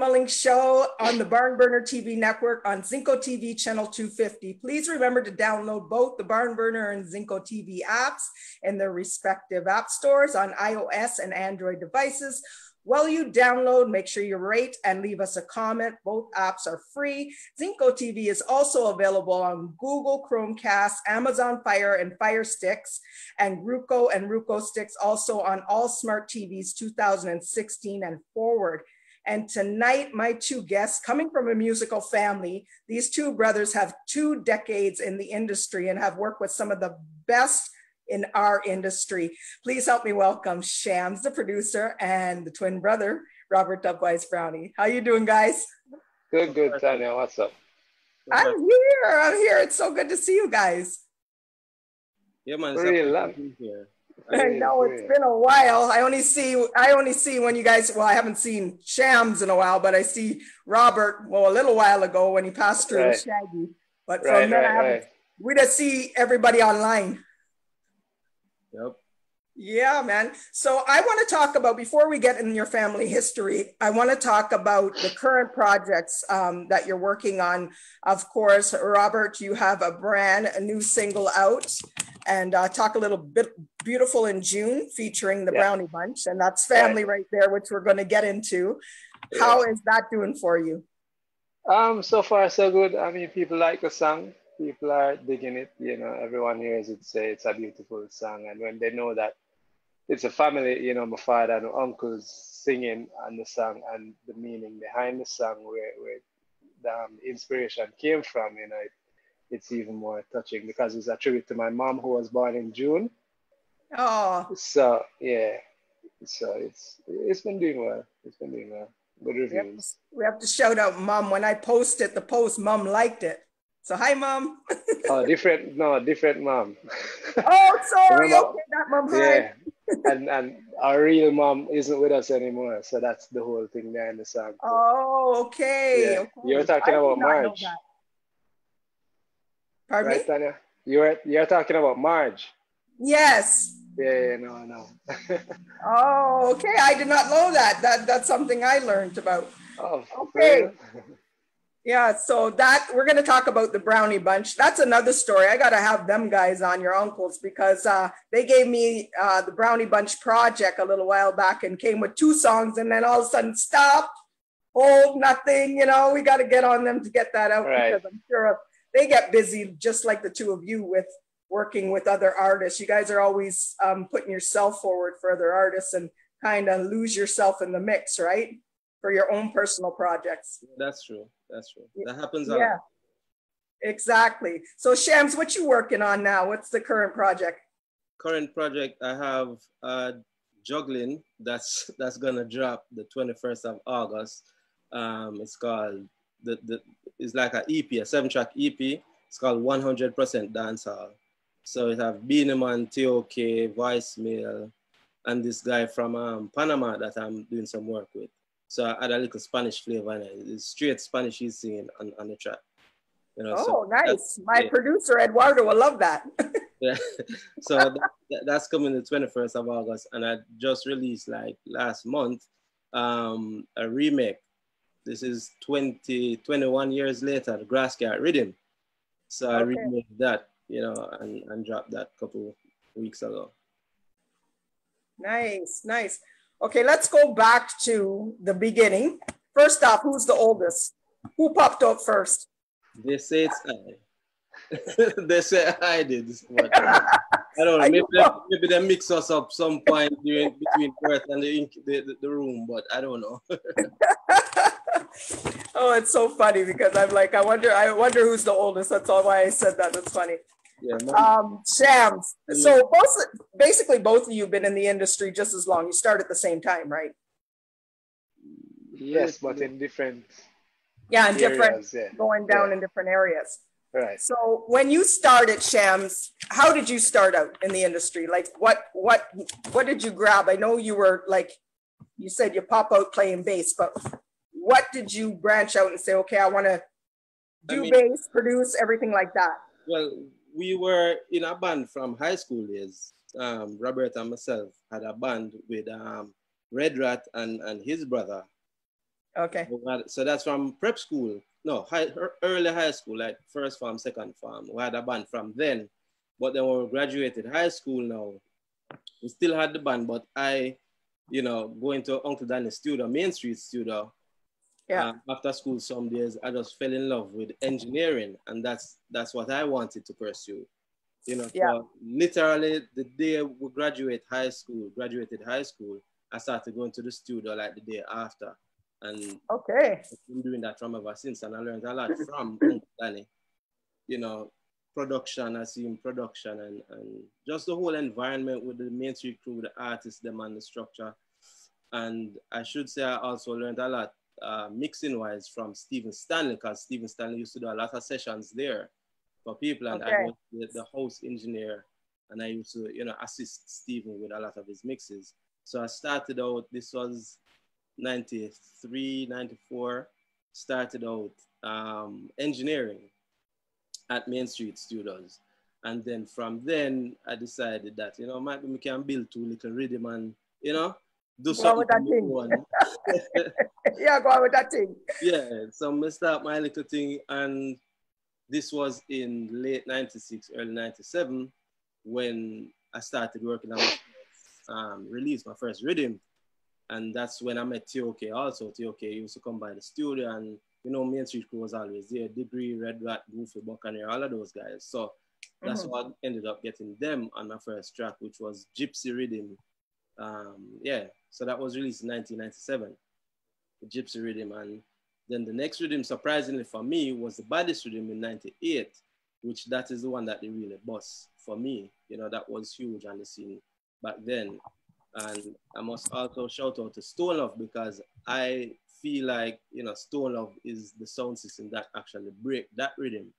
Mullings Show on the BarnBurner TV network on Zingo TV channel 250. Please remember to download both the BarnBurner and Zingo TV apps in their respective app stores on iOS and Android devices. While you download, make sure you rate and leave us a comment. Both apps are free. Zingo TV is also available on Google Chromecast, Amazon Fire and Fire Sticks, and Roku Sticks, also on all smart TVs 2016 and forward. And tonight, my two guests, coming from a musical family, these two brothers have 2 decades in the industry and have worked with some of the best in our industry. Please help me welcome Shams, the producer, and the twin brother, Robert Dubwise Browne. How you doing, guys? Good, Tanya. What's up? I'm here. It's so good to see you guys. Yeah, man. Real love. I know it's been a while. I only see when you guys, well, I haven't seen Shams in a while, but I see Robert, well, a little while ago when he passed through Shaggy. But from then, we just see everybody online. Yep. Yeah, man. So I want to talk about, before we get in your family history, I want to talk about the current projects that you're working on. Of course, Robert, you have a new single out, and talk a little bit, Beautiful in June, featuring the Brownie Bunch, and that's family right there, which we're going to get into. How is that doing for you? So far so good. I mean, people like the song. People are digging it. You know, everyone hears it say it's a beautiful song, and when they know that it's a family, you know, my father and uncles singing on the song and the meaning behind the song, where the inspiration came from, you know, it's even more touching because it's a tribute to my mom, who was born in June. Oh. So yeah, so it's been doing well. It's been doing well. Good reviews. We have to shout out Mom. When I posted the post, Mom liked it. So hi, Mom. Oh, different mom. Oh, sorry. Okay, that Mom. Hi. Yeah. and our real mom isn't with us anymore, so that's the whole thing there in the song. Oh, okay. Yeah. You're talking about Marge. Pardon me? Tanya? You're talking about Marge. Yes. Yeah, no. Oh, okay. I did not know that. That's something I learned about. Oh, okay. Yeah, so that we're going to talk about the Brownie Bunch. That's another story. I got to have them guys on, your uncles, because they gave me the Brownie Bunch project a little while back and came with 2 songs, and then all of a sudden stop, hold, nothing. You know, we got to get on them to get that out, because I'm sure they get busy just like the two of you with working with other artists. You guys are always putting yourself forward for other artists and kind of lose yourself in the mix, right? For your own personal projects. That's true. That happens a lot. Exactly. So Shams, what you working on now? What's the current project? Current project, I have Juggling that's gonna drop the 21st of August. It's called it's like an EP, a 7-track EP. It's called 100% Dancehall. So it have Beanie Man, TOK, Voicemail, and this guy from Panama that I'm doing some work with. So I add a little Spanish flavor in it. It's straight Spanish he's singing on the track. You know, nice. My producer, Eduardo, will love that. Yeah. So that's coming the 21st of August. And I just released, like, last month, a remake. This is 21 years later, the Grasscat Rhythm. So I remade that, you know, and dropped that a couple weeks ago. Nice. Okay, let's go back to the beginning. First off, who's the oldest? Who popped up first? They say it's I. They say I did. But I don't know. Maybe they mix us up some point between birth and the room, but I don't know. Oh, it's so funny because I'm like, I wonder who's the oldest. That's all why I said that. That's funny. Yeah. Shams. So basically both of you have been in the industry just as long. You start at the same time, right? Yes, but in different areas, going down in different areas. Right. So when you started, Shams, how did you start out in the industry? Like what did you grab? I know you were like, you said you pop out playing bass, but what did you branch out and say, okay, I want to do bass, produce, everything like that? Well, we were in a band from high school days. Robert and myself had a band with Red Rat and his brother. Okay. So that's from prep school. No, early high school, like first form, second form. We had a band from then. But then when we graduated high school now, we still had the band, but I, going to Uncle Danny's studio, Main Street studio, Yeah. after school some days, I just fell in love with engineering, and that's what I wanted to pursue. So literally the day we graduated high school, I started going to the studio like the day after. And okay, I've been doing that from ever since, and I learned a lot from Uncle Danny. Production, I see in production, and just the whole environment with the Main Street crew, the artists, them, and the structure. And I should say I also learned a lot mixing wise from Stephen Stanley, because Stephen Stanley used to do a lot of sessions there for people, and I was the house engineer, and I used to assist Stephen with a lot of his mixes. So I started out, this was 93, 94, started out engineering at Main Street Studios. And then from then, I decided that, maybe we can build two little rhythm and, do something with that thing. Yeah, go on with that thing. Yeah, so I start my little thing, and this was in late 96, early 97, when I started working on my release, my first rhythm. And that's when I met TOK also. TOK used to come by the studio, and Main Street Crew was always there. Degree, Red Rat, Goofy, Buccaneer, all of those guys. So that's why I ended up getting them on my first track, which was Gypsy Rhythm. So that was released in 1997, Gypsy Rhythm. And then the next rhythm, surprisingly for me, was the Baddest Rhythm in 98, which that is the one that they really bust for me. That was huge on the scene back then. And I must also shout out to Stone Love, because I feel like, Stone Love is the sound system that actually break that rhythm,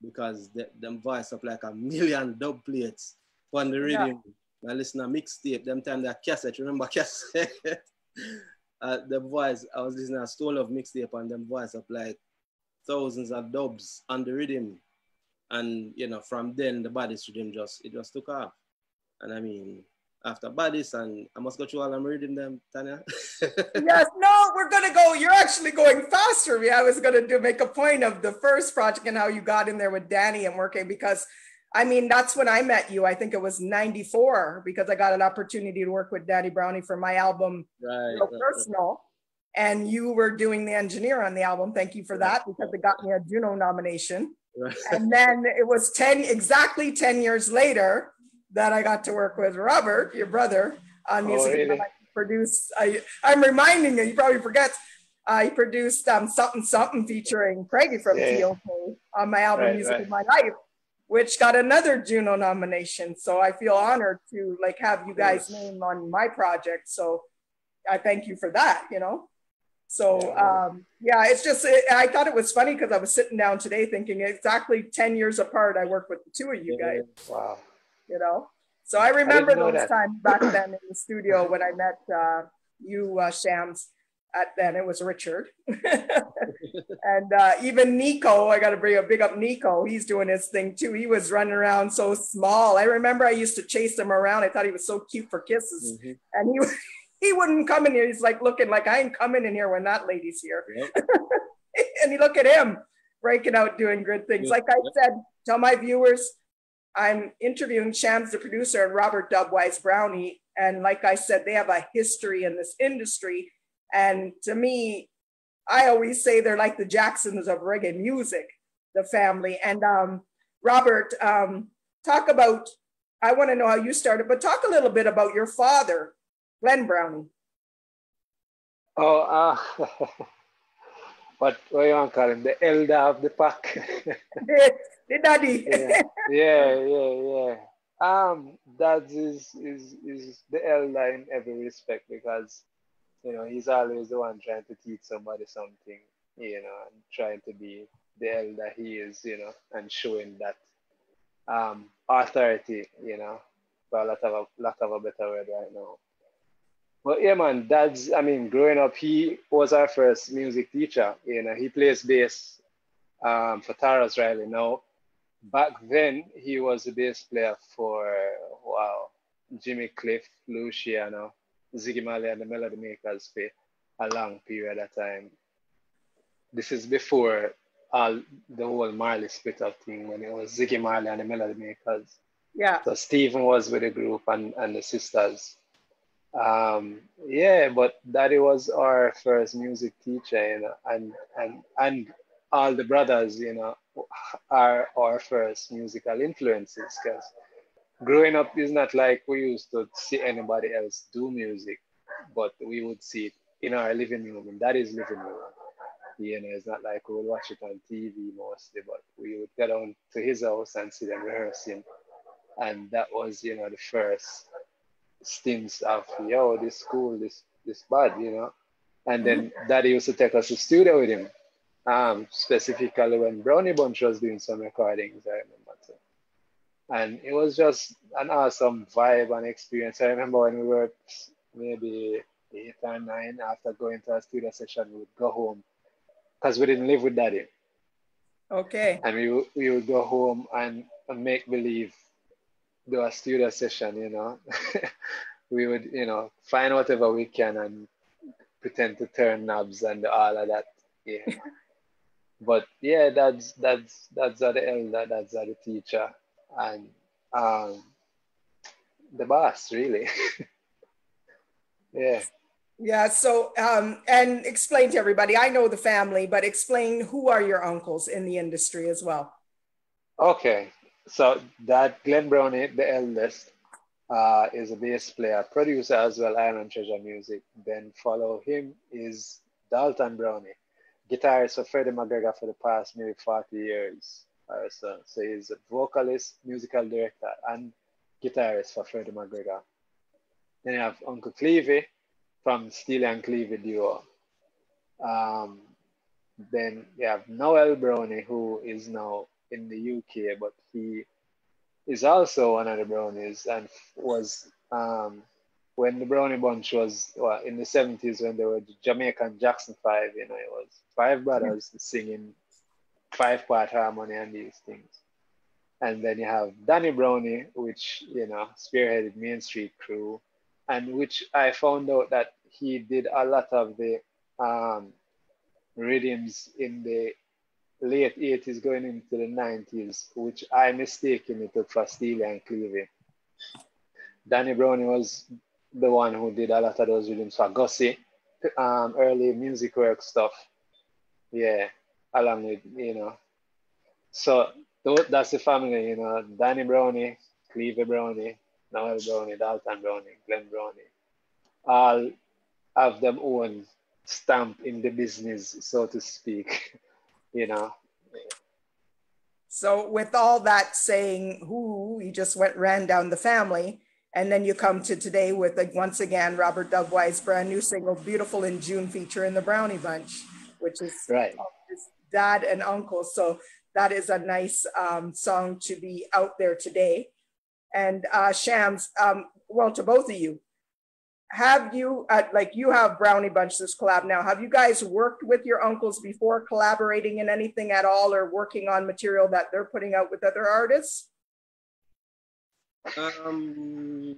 because them voice up like a million dub plates on the rhythm. I listen to mixtape, them time that cassette, remember cassette? The voice, I was listening to Stone Love mixtape, and them voice up like thousands of dubs on the rhythm. And, from then the Baddest Rhythm just took off. And I mean, after Baddest, and I must go through all I'm reading them, Tanya. Yes, no, we're gonna go. You're actually going faster. I was gonna make a point of the first project and how you got in there with Danny and working, because I mean, that's when I met you. I think it was 94, because I got an opportunity to work with Danny Browne for my album, Personal. And you were doing the engineer on the album. Thank you for that, because it got me a Juno nomination. And then it was exactly 10 years later that I got to work with Robert, your brother, on music. Really? I'm reminding you, you probably forget, I produced Something Something featuring Craigie from TOK on my album Music of My Life, which got another Juno nomination. So I feel honored to have you guys' name on my project. So I thank you for that, So it's just, I thought it was funny, because I was sitting down today thinking exactly 10 years apart, I worked with the two of you guys. Wow. So I remember those times back then in the studio when I met you, Shams. Then it was Richard. And even Nico, I got to big up Nico. He's doing his thing too. He was running around so small. I remember I used to chase him around. I thought he was so cute for kisses. And he wouldn't come in here. He's like looking like, I ain't coming in here when that lady's here. And you look at him breaking out, doing good things. Like I said, tell my viewers, I'm interviewing Shams, the producer, and Robert Dubwise Browne. And like I said, they have a history in this industry. And to me, I always say they're like the Jacksons of reggae music, the family. And Robert, talk about, I want to know how you started, but talk a little bit about your father, Glenn Browne. Oh, what you want to call him? The elder of the pack. The daddy. Yeah. Dad is the elder in every respect, because he's always the one trying to teach somebody something, and trying to be the elder he is, and showing that authority, for lack of a better word right now. But yeah, man, growing up, he was our first music teacher. He plays bass for Taras Riley now. Back then, he was the bass player for, Jimmy Cliff, Luciano, Ziggy Marley, and the Melody Makers. a long period of time. This is before all the whole Marley split up thing when it was Ziggy Marley and the Melody Makers. Yeah. So Stephen was with the group and the sisters. Yeah, but Daddy was our first music teacher, you know, and all the brothers, you know, are our first musical influences. Because growing up is not like we used to see anybody else do music, but we would see it in our living room, in Daddy's living room. You know, it's not like we would watch it on TV mostly, but we would get down to his house and see them rehearsing. And that was, you know, the first stints of, yo, this cool, this bad, you know. And then Daddy used to take us to studio with him, specifically when Brownie Bunch was doing some recordings, I remember too. And it was just an awesome vibe and experience. I remember when we were maybe 8 or 9, after going to a studio session, we would go home because we didn't live with Daddy. Okay. And we would go home and make believe do a studio session, you know. We would, you know, find whatever we can and pretend to turn knobs and all of that. Yeah. But yeah, that's at the elder, that's at the teacher, and the boss, really. Yeah. Yeah. So, and explain to everybody, I know the family, but explain who are your uncles in the industry as well. Okay. So that Glenn Browne It, the eldest, is a bass player, producer as well, Iron Treasure Music. Then follow him is Dalton Browne, guitarist for Freddie McGregor for the past maybe 40 years or so. So he's a vocalist, musical director, and guitarist for Freddie McGregor. Then you have Uncle Clevie from Steely and Clevie duo. Um, then you have Noel Browne, who is now in the UK, but he is also one of the Brownies and was when the Brownie Bunch was in the 70s when they were the Jamaican Jackson 5, you know, it was 5 brothers singing 5-part harmony and these things. And then you have Danny Brownie, which, you know, spearheaded Main Street Crew, and which I found out that he did a lot of the rhythms in the late 80s going into the 90s, which I mistakenly took for Steely and Clevie. Danny Browne was the one who did a lot of those rhythms for Gussie, early music work stuff. Yeah, along with, you know. So that's the family, you know, Danny Browne, Clevie Browne, Noel Browne, Dalton Browne, Glenn Browne. All have their own stamp in the business, so to speak, you know. So with all that saying, you just ran down the family, and then you come to today with, like, once again, Robert Dubwise' brand new single, Beautiful in June, featuring the Brownie Bunch, which is right. His dad and uncle. So that is a nice song to be out there today. And Shams, well, to both of you, have you, like, you have Brownie Bunch, this collab now, have you guys worked with your uncles before, collaborating in anything at all, or working on material that they're putting out with other artists? Not No? really.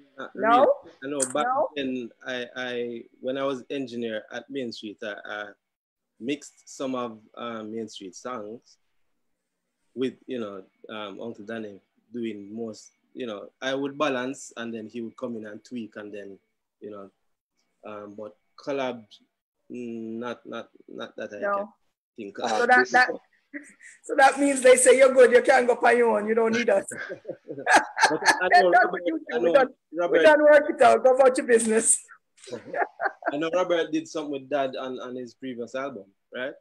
I know back No? then, I when I was engineer at Main Street, I mixed some of Main Street songs with, you know, Uncle Danny doing most, you know, I would balance and then he would come in and tweak and then, you know, but collab, not that I can think of. So that means they say, you're good, you can go on your own, you don't need us. But I know we done work it out, go about your business. I know Robert did something with Dad on his previous album, right?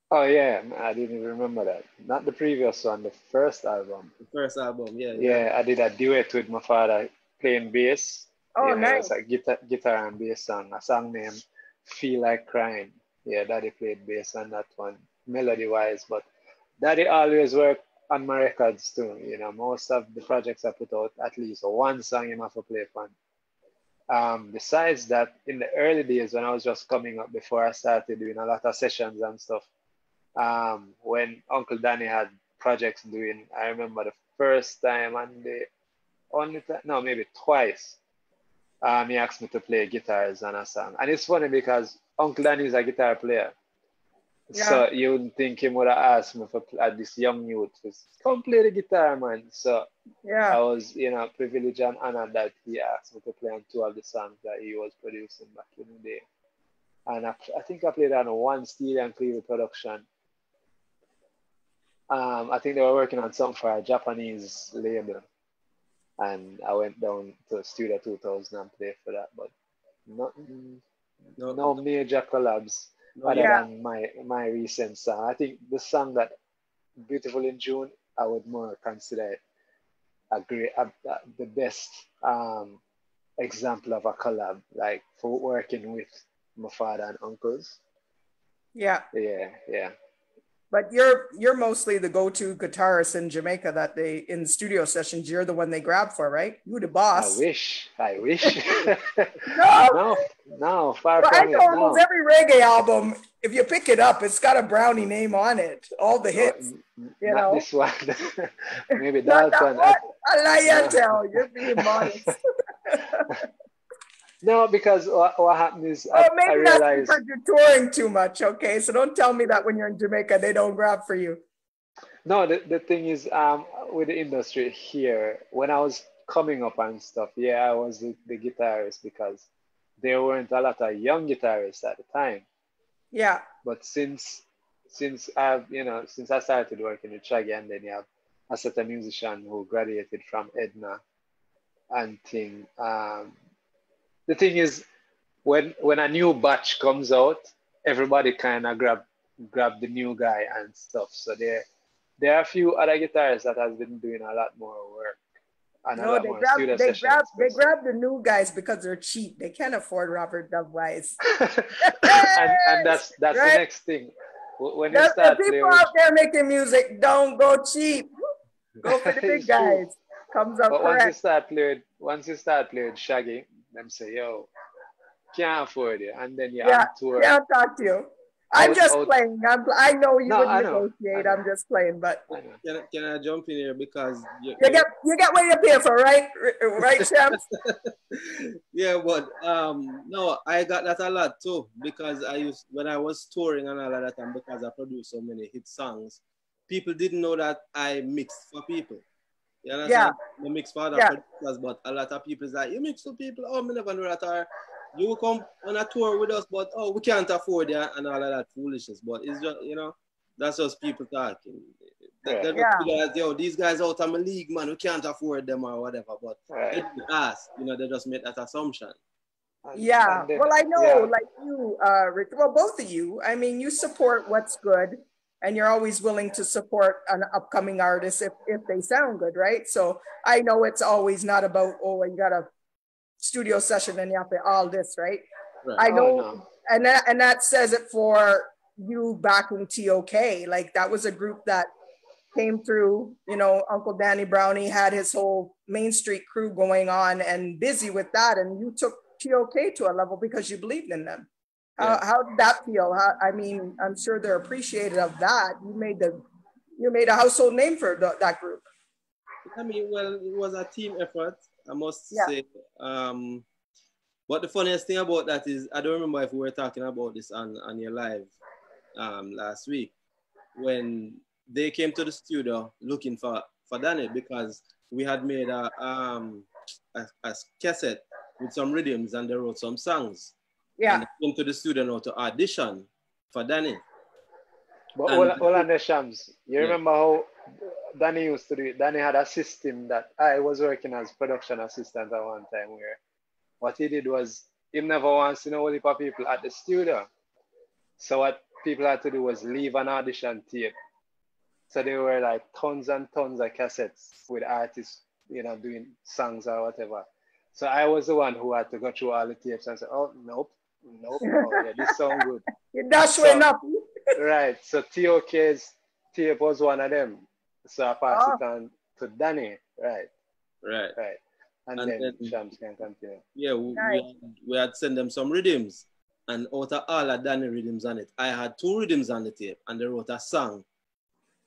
Oh yeah, I didn't even remember that. Not the previous one, the first album. The first album, yeah. Yeah, I did a duet with my father playing bass. Oh, you know, nice. It's a guitar and bass song. A song named Feel Like Crying. Yeah, Daddy played bass on that one, melody-wise. But Daddy always worked on my records too. You know, most of the projects I put out, at least one song you have to play on. Besides that, in the early days when I was just coming up before I started doing a lot of sessions and stuff, when Uncle Danny had projects doing, I remember the first time and the only time, no, maybe twice, He asked me to play guitars on a song. And it's funny because Uncle Danny is a guitar player. Yeah. So you wouldn't think he would have asked me for this young youth to come play the guitar, man. So Yeah. I was, privileged and honored that he asked me to play on 2 of the songs that he was producing back in the day. And I think I played on one Steel and Clear production. I think they were working on something for a Japanese label. And I went down to Studio 2000 and played for that. But no major collabs other than my recent song. I think the song that Beautiful in June, I would more consider it the best example of a collab, like for working with my father and uncles. Yeah. Yeah. But you're mostly the go-to guitarist in Jamaica that they in studio sessions. You're the one they grab for, right? You the boss. I wish. No, far well, from I it. know almost every reggae album, if you pick it up, it's got a Brownie name on it. All the hits. Not this one. Maybe Not Dalton. that one. I lie you tell. You're being modest. No, because what happened is maybe I realized that's because you're touring too much. Okay, so don't tell me that when you're in Jamaica they don't grab for you. No, the thing is, with the industry here, when I was coming up and stuff, I was the guitarist because there weren't a lot of young guitarists at the time. Yeah. But since I started working with Shaggy, and then you have a set of musicians who graduated from Edna and thing. The thing is, when a new batch comes out, everybody kind of grab the new guy and stuff. So there are a few other guitarists that has been doing a lot more work and a lot more studio sessions. They grab the new guys because they're cheap. They can't afford Robert Dubwise. and that's right? The next thing. When you start people out there making music, don't go cheap. Go for the big guys. Comes up. But once you start playing Shaggy, them say, yo, can't afford it. And then you're on tour. Can't talk to you. I'm just playing. I know you wouldn't negotiate. I'm just playing, but can I jump in here because you get what you pay for, right? Right, Champs? Yeah, but no, I got that a lot too because when I was touring and all of that, and because I produced so many hit songs, people didn't know that I mixed for people. You understand? I mix for other producers, but a lot of people is like, you mix for people. Oh, me never know that. Or you will come on a tour with us, but we can't afford it and all of that foolishness. But it's just, that's just people talking. They just feel like, yo, these guys out of my league, man, we can't afford them or whatever. But they didn't ask, they just made that assumption. Yeah, well, I know, like you, Rick, well, both of you, I mean, you support what's good and you're always willing to support an upcoming artist if they sound good, right? So I know it's always not about, you got a studio session and you have to all this, right? I know, and that says it for you backing TOK. Like that was a group that came through, Uncle Danny Browne had his whole Main Street crew going on and busy with that, and you took TOK to a level because you believed in them. How did that feel? I mean, I'm sure they're appreciative of that. You made a household name for that group. I mean, well, it was a team effort, I must say. But the funniest thing about that is, I don't remember if we were talking about this on your live last week, when they came to the studio looking for Danny, because we had made a cassette with some rhythms and they wrote some songs. Yeah. And they came to the studio now to audition for Danny. But all on the Shams, you remember how Danny used to do it? Danny had a system that I was working as production assistant at one time, where what he did was he never wants to know a heap of people at the studio. So what people had to do was leave an audition tape. So there were like tons and tons of cassettes with artists, doing songs or whatever. So I was the one who had to go through all the tapes and say, oh, nope. Oh, yeah, this sounds good. That's showing up. Right. So TOK's tape was one of them. So I passed it on to Danny. Right. And then Shams can continue. Yeah, we had sent them some rhythms. And out of all of Danny rhythms on it, I had 2 rhythms on the tape. And they wrote a song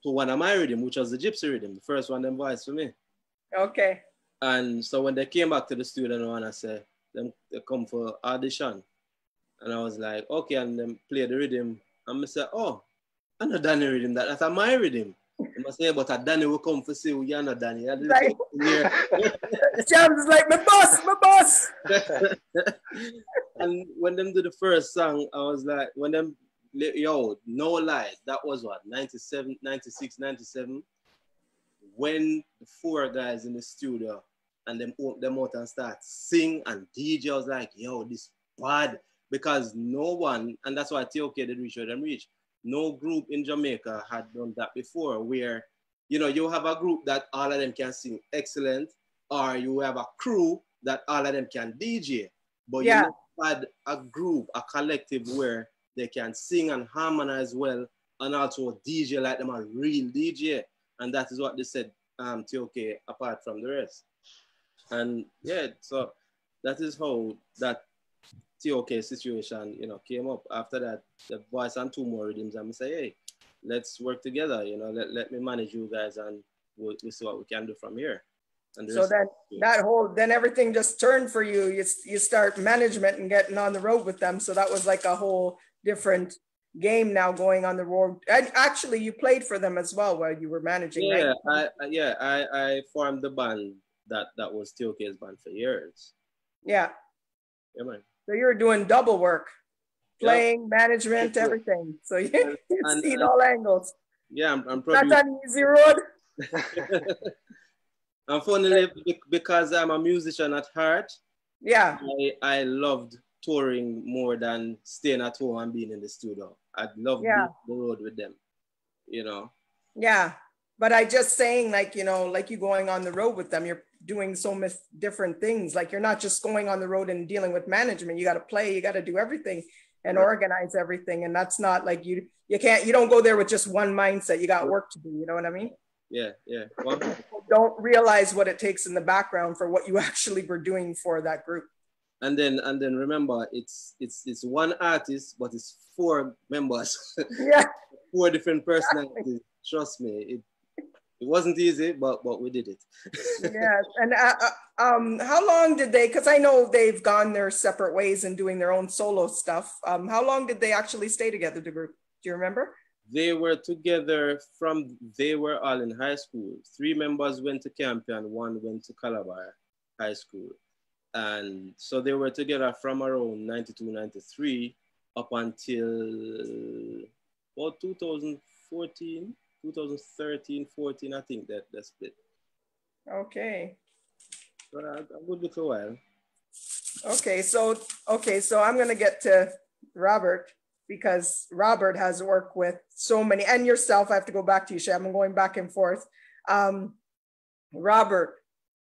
to one of my rhythms, which was the Gypsy Rhythm, the first one them voiced for me. Okay. And so when they came back to the studio, and I said, them they come for audition. And I was like, okay, and then play the rhythm. And I said, oh, I'm not Danny rhythm, that's my rhythm. I say, but a Danny will come for see you, you're not Danny. Like, Shams is like, my boss. And when them do the first song, I was like, when them, yo, no lie, that was what, 97, 96, 97? When the four guys in the studio and them open them out and start sing and DJ, I was like, yo, this bad. Because no one, and that's why TOK did reach where them reach, no group in Jamaica had done that before, where, you know, you have a group that all of them can sing excellent, or you have a crew that all of them can DJ, but you never had a group, a collective where they can sing and harmonize well, and also DJ like them a real DJ. And that is what they said, TOK, apart from the rest. And yeah, so that is how that TOK situation, you know, came up. After that, the voice and two more rhythms, and I say, hey, let's work together, you know, let me manage you guys, and we'll see what we can do from here. And so then everything just turned for you. You start management and getting on the road with them. So that was like a whole different game now, going on the road. And actually, you played for them as well while you were managing. Yeah, right? I formed the band that was TOK's band for years. Yeah. Yeah, man. So you were doing double work, playing, management, everything. So you see it all angles. Yeah, I'm probably not an easy road. Unfortunately, because I'm a musician at heart, yeah, I loved touring more than staying at home and being in the studio. I'd love being on the road with them, you know. Yeah, but I just saying, like, you know, like you going on the road with them, you're doing so much different things. Like, you're not just going on the road and dealing with management. You got to play, you got to do everything and organize everything. And that's not like you don't go there with just one mindset. You got work to do. You know what I mean? Yeah. People don't realize what it takes in the background for what you actually were doing for that group. And then remember, it's one artist, but it's four members. Yeah. 4 different personalities. Trust me, it wasn't easy, but we did it. Yes. And how long did they, because I know they've gone their separate ways and doing their own solo stuff. How long did they actually stay together, the group? Do you remember? They were together they were all in high school. 3 members went to Campion, 1 went to Calabar High School. And so they were together from around 92, 93 up until about 2013, 14, I think that split. Okay. But a good little while. Okay, so I'm gonna get to Robert, because Robert has worked with so many, and yourself. I have to go back to you, Sham. I'm going back and forth. Robert,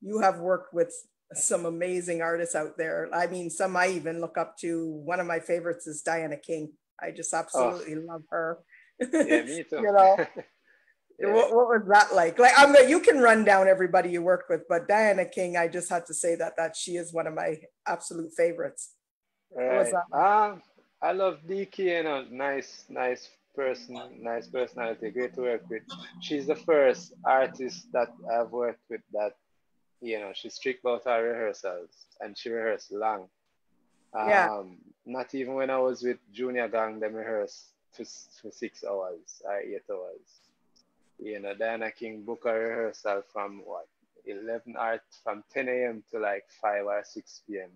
you have worked with some amazing artists out there. I mean, some I even look up to. One of my favorites is Diana King. I just absolutely love her. Yeah, me too. You know, what was that like? Like, you can run down everybody you worked with, but Diana King, I just had to say that she is one of my absolute favorites. Right. I love DK, you know, nice person, nice personality, great to work with. She's the first artist that I've worked with that, you know, she's strict about her rehearsals, and she rehearsed long. Not even when I was with Junior Gang, them rehearsed for 6 hours or 8 hours. You know, Diana King book a rehearsal from from 10 a.m. to like 5 or 6 p.m.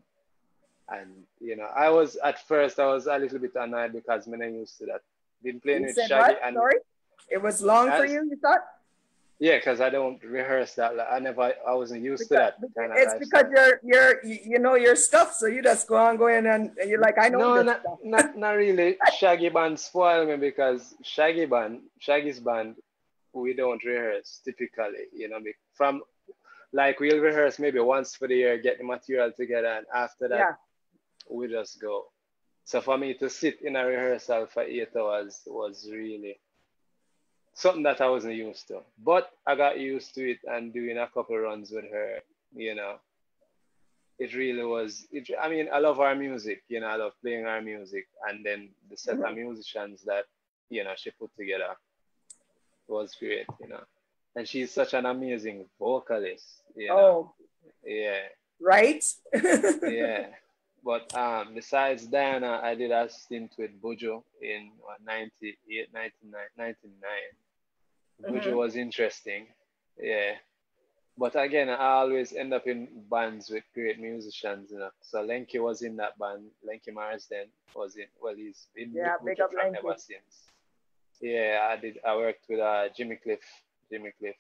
And, you know, at first I was a little bit annoyed because I'm not used to that. Been playing with Shaggy. What? Sorry? It was long for you thought? Yeah, because I don't rehearse that. I wasn't used to that kind of It's lifestyle. because you know your stuff, so you just go in and you're like, I know this stuff. Not really. Shaggy band spoil me, because Shaggy's band, we don't rehearse typically, you know, from like we'll rehearse maybe once for the year, get the material together, and after that we just go. So for me to sit in a rehearsal for 8 hours was really something that I wasn't used to. But I got used to it, and doing a couple runs with her, you know, it really was. I mean, I love our music, you know, I love playing our music, and then the set of musicians that, you know, she put together was great, you know. And she's such an amazing vocalist, you know. Yeah. right? Yeah. But besides Diana, I did a stint with Buju in what, 98, 99, 99. Buju Mhm. was interesting. Yeah. But again, I always end up in bands with great musicians, you know. So Lenky was in that band. Lenky Marsden was in, well, he's been with Yeah, big Buju up from Lanky. ever since. Yeah, I worked with Jimmy Cliff. Jimmy Cliff.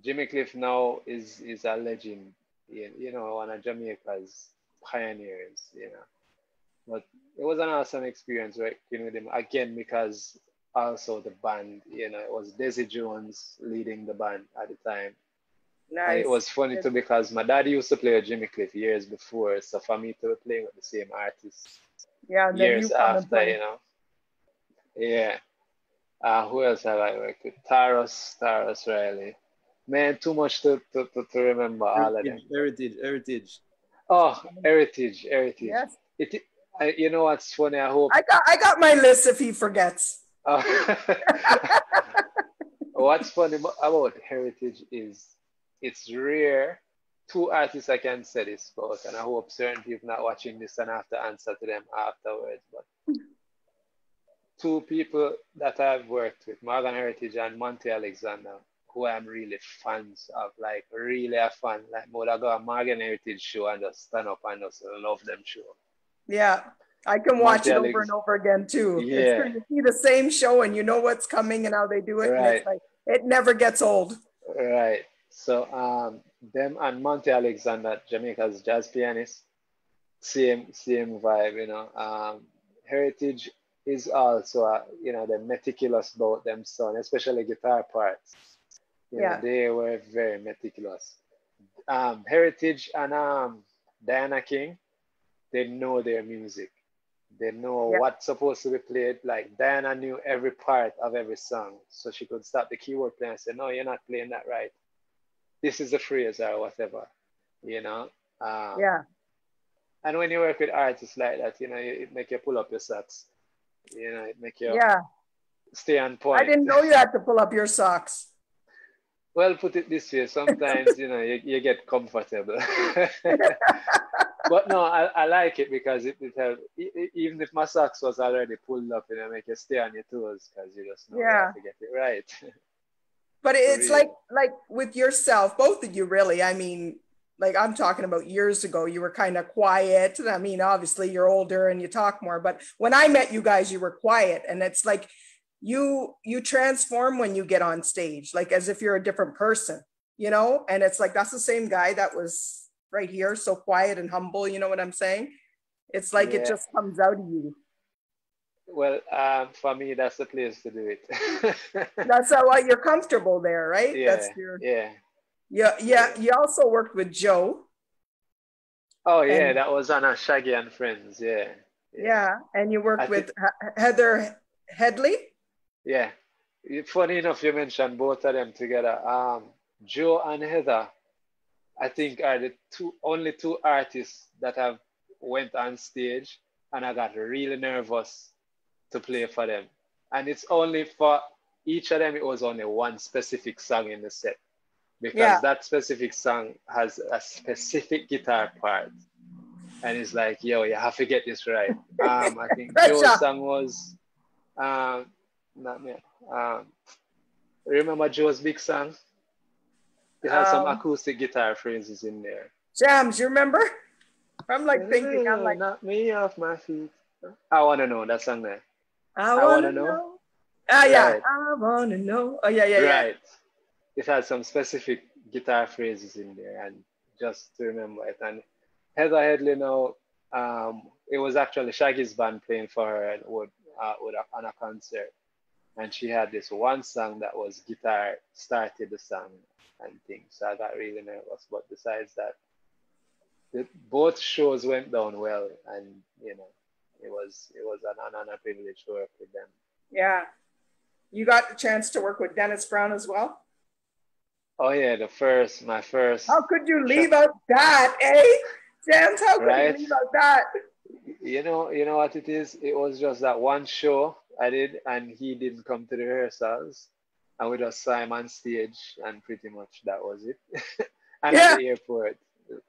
Jimmy Cliff now is a legend, you know, one of Jamaica's pioneers, you know. But it was an awesome experience working with him again because also the band, you know, it was Desi Jones leading the band at the time. And it Nice. was funny too because my dad used to play with Jimmy Cliff years before, so for me to be playing with the same artist Yeah, and then you years come and after, play. you know. Yeah. Who else have I worked with? Taros Riley. Man, too much to remember all of them. Heritage. Oh, Heritage. Yes. You know what's funny? I hope. I got my list if he forgets. What's funny about Heritage is it's rare. Two artists I can say this about, and I hope certain people not watching this and have to answer to them afterwards. But two people that I've worked with, Morgan Heritage and Monty Alexander, who I'm really fans of, like really a fan. Like would I go a Morgan Heritage show and just stand up and just love them show. Yeah, I can watch Monty it over and Alex, over again too. It's yeah, true. You see the same show and you know what's coming and how they do it, and it's right, like it never gets old. right. So them and Monty Alexander, Jamaica's jazz pianist, same vibe, you know. Heritage is also, you know, they're meticulous about them son, especially guitar parts. You know, Yeah, they were very meticulous. Heritage and Diana King, they know their music. They know yeah, what's supposed to be played. Like Diana knew every part of every song, so she could stop the keyboard player and say, "No, you're not playing that right. This is the phrase or whatever." You know. Um, yeah, and when you work with artists like that, you know, it make you pull up your socks. You know, it make you yeah. stay on I point. didn't know you had to pull up your socks. Well, put it this way, sometimes, you know, you get comfortable. But no, I like it because it helps. Even if my socks was already pulled up, you know, make you stay on your toes because you just know you Yeah. have to get it right. But For it's real. like with yourself, both of you really. I mean, like I'm talking about years ago, you were kind of quiet. I mean, obviously you're older and you talk more, but when I met you guys, you were quiet. And it's like you transform when you get on stage, like as if you're a different person, you know? And it's like that's the same guy that was right here, so quiet and humble, you know what I'm saying? It's like it Yeah. just comes out of you. Well, for me, that's the place to do it. That's how you're comfortable there, right? Yeah, That's your yeah, yeah, yeah. yeah. You also worked with Joe. Oh, yeah, And that was on a Shaggy and Friends. Yeah, yeah. yeah, and you I worked think, with Heather Headley. yeah. Funny enough, you mentioned both of them together. Joe and Heather, I think, are the only two artists that have went on stage, and I got really nervous to play for them. And it's only for each of them, it was only one specific song in the set because Yeah, that specific song has a specific guitar part. And it's like, yo, you have to get this right. I think Joe's pressure. song was, um, not me. Um, remember Joe's big song? It has some Um, acoustic guitar phrases in there. Jams, you remember? I'm like thinking, I'm like, Knock me off my feet. I wanna know that song there. I I wanna wanna know. know. Ah, yeah, Right, I wanna know. Oh, yeah, yeah, yeah. right. It has some specific guitar phrases in there, and just to remember it. And Heather Headley now, it was actually Shaggy's band playing for her on a concert, and she had this one song that was guitar started the song and things. So I got really nervous. But besides that, both shows went down well, and you know, it was an honor and a privilege to work with them. Yeah. You got the chance to work with Dennis Brown as well. Oh yeah, my first How could you show, leave out that, eh? Jams, how could you right? leave out that? You know what it is? It was just that one show I did, and he didn't come to the rehearsals, and we just saw him on stage, and pretty much that was it. And at Yeah, the airport,